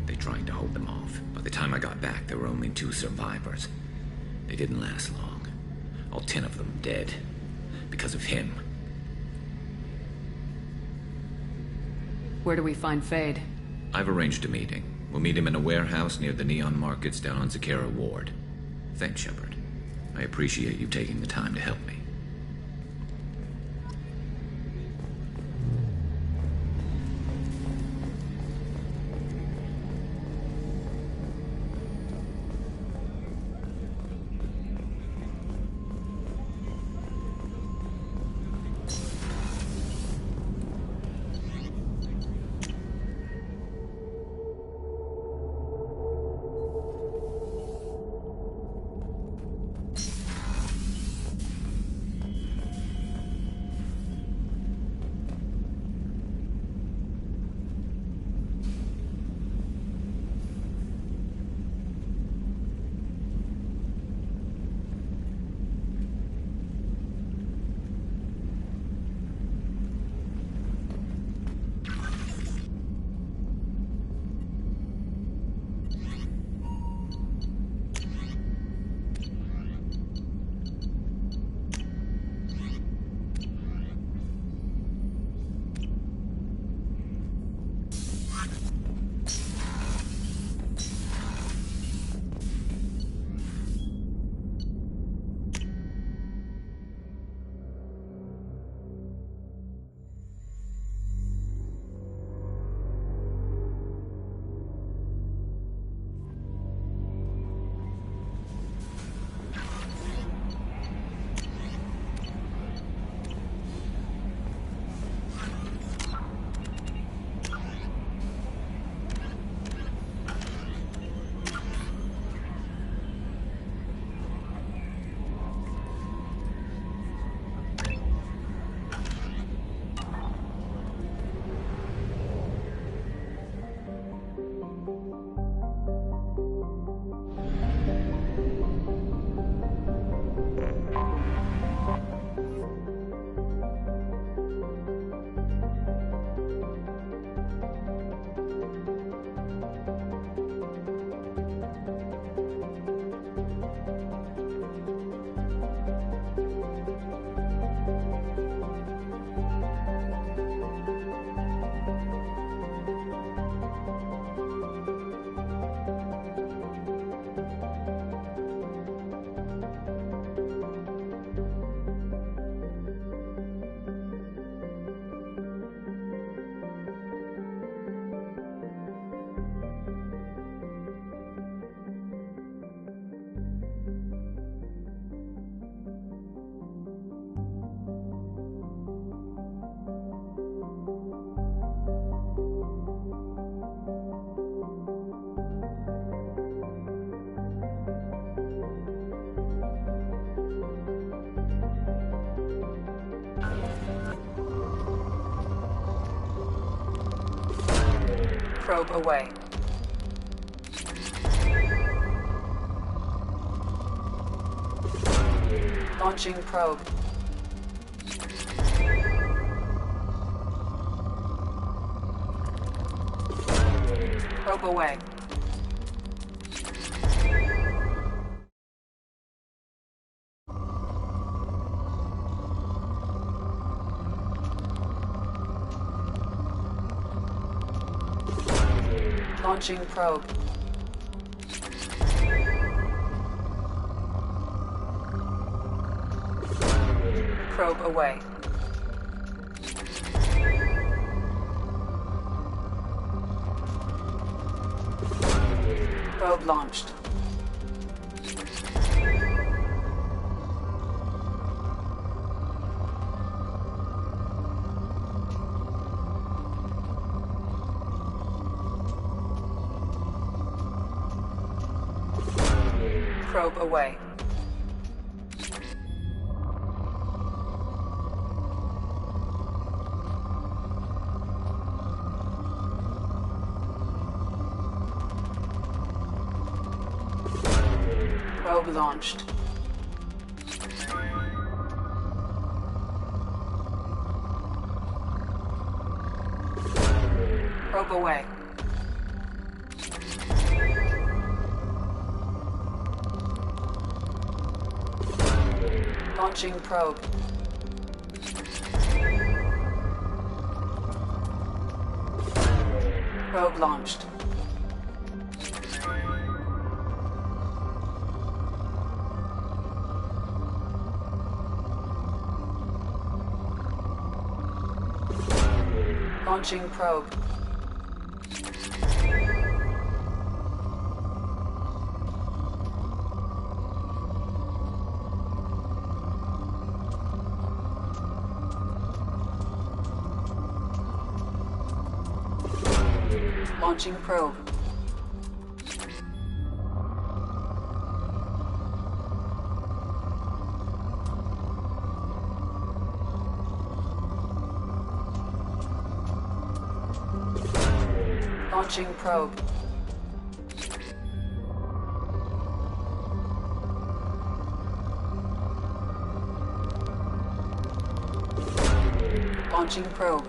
They tried to hold them off. By the time I got back, there were only 2 survivors. They didn't last long. All 10 of them dead. Because of him. Where do we find Fade? I've arranged a meeting. We'll meet him in a warehouse near the Neon Markets down on Zakera Ward. Thanks, Shepard. I appreciate you taking the time to help me. Probe away. Launching probe. Probe away. Launching probe. Probe away. Probe launched. Probe away. Probe launched. Probe away. Launching probe. Probe launched. Launching probe. Launching probe. Launching probe. Launching probe.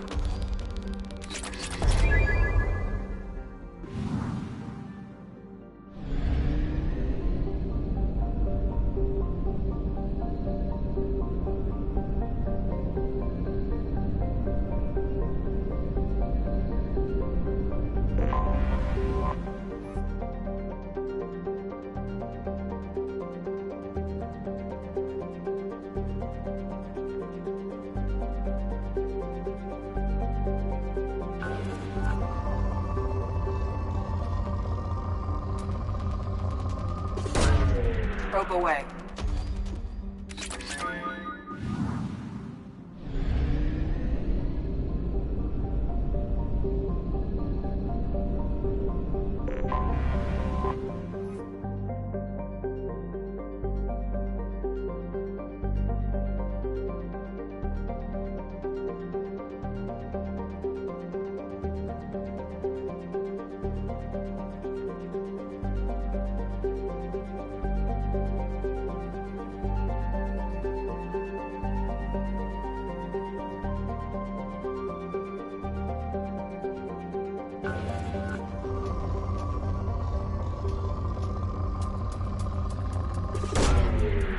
Probe away.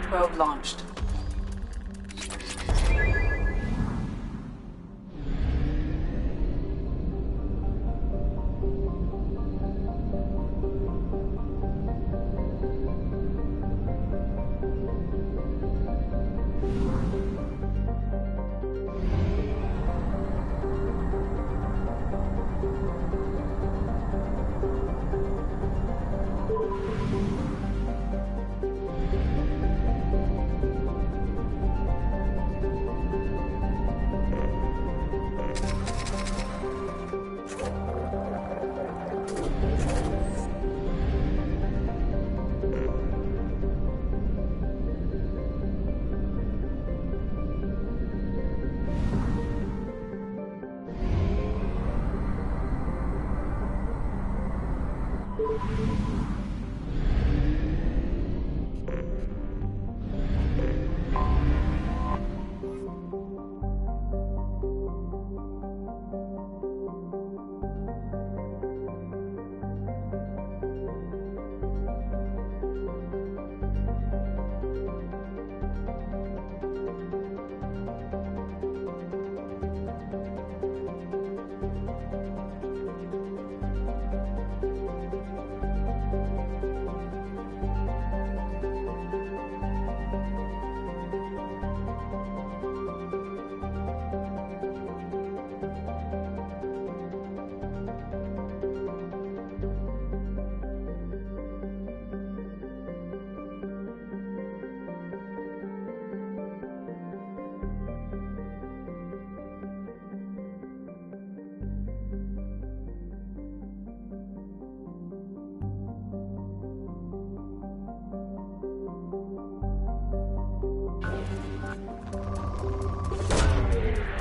Probe launched.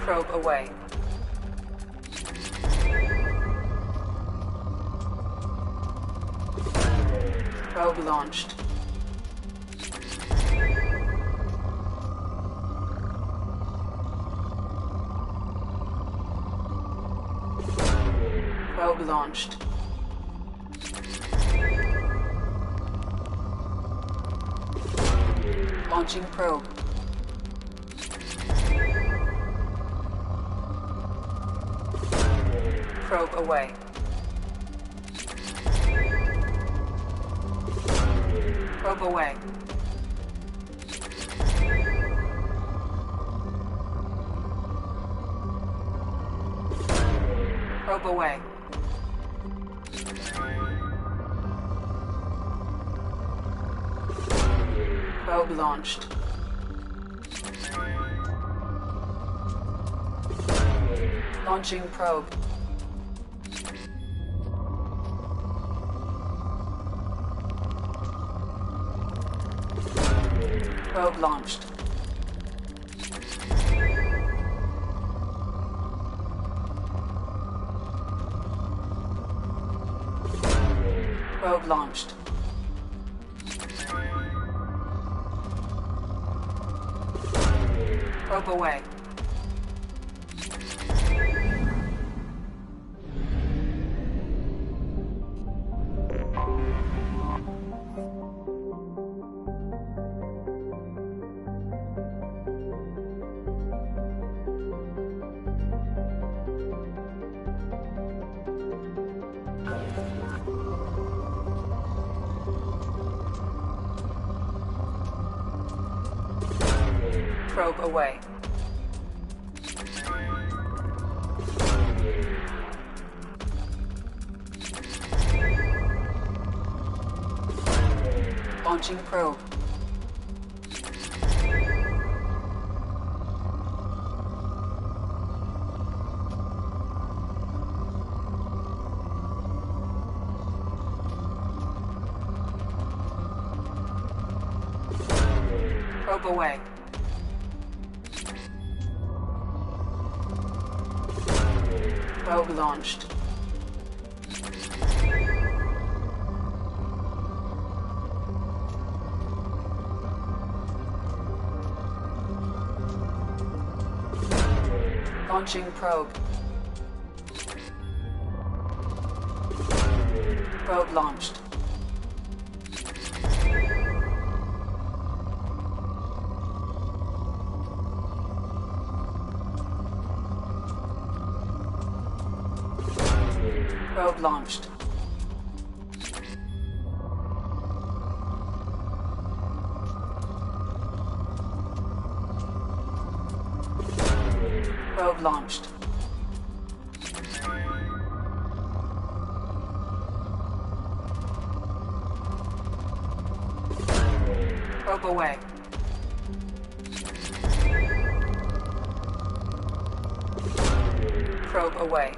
Probe away. Probe launched. Probe launched. Launching probe. Probe away. Probe away. Probe away. Probe launched. Launching probe. Probe launched. Probe launched. Probe away. Probe away. Launching probe. Probe away. Probe launched. Launching probe. Probe launched. Probe launched. Probe launched. Probe away. Probe away.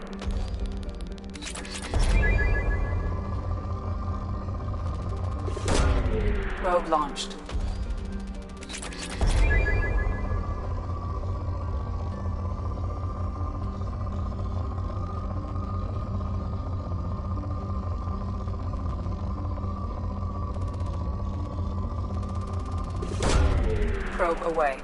Probe launched. Probe away.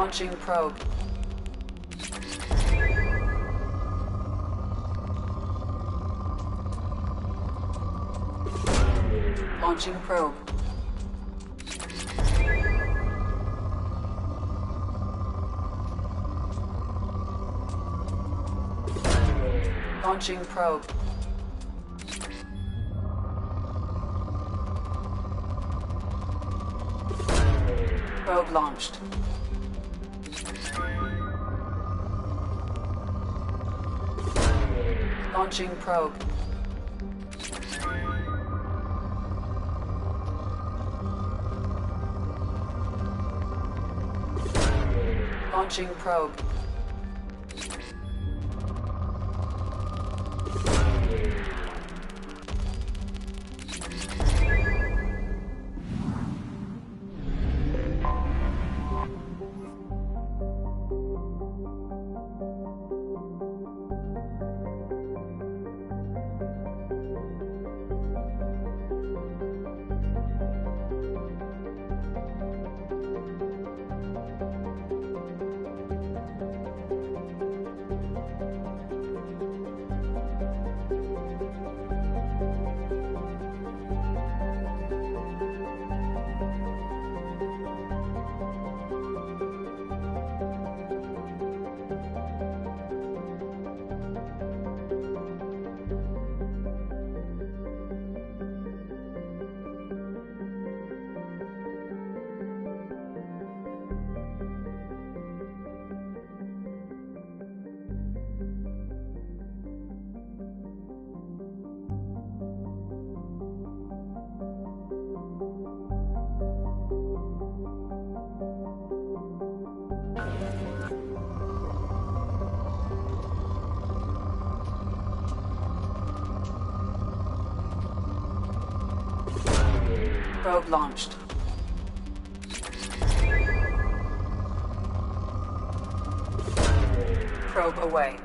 Launching probe. Launching probe. Launching probe. Probe launched. Launching probe. Launching probe. Probe launched. Probe away.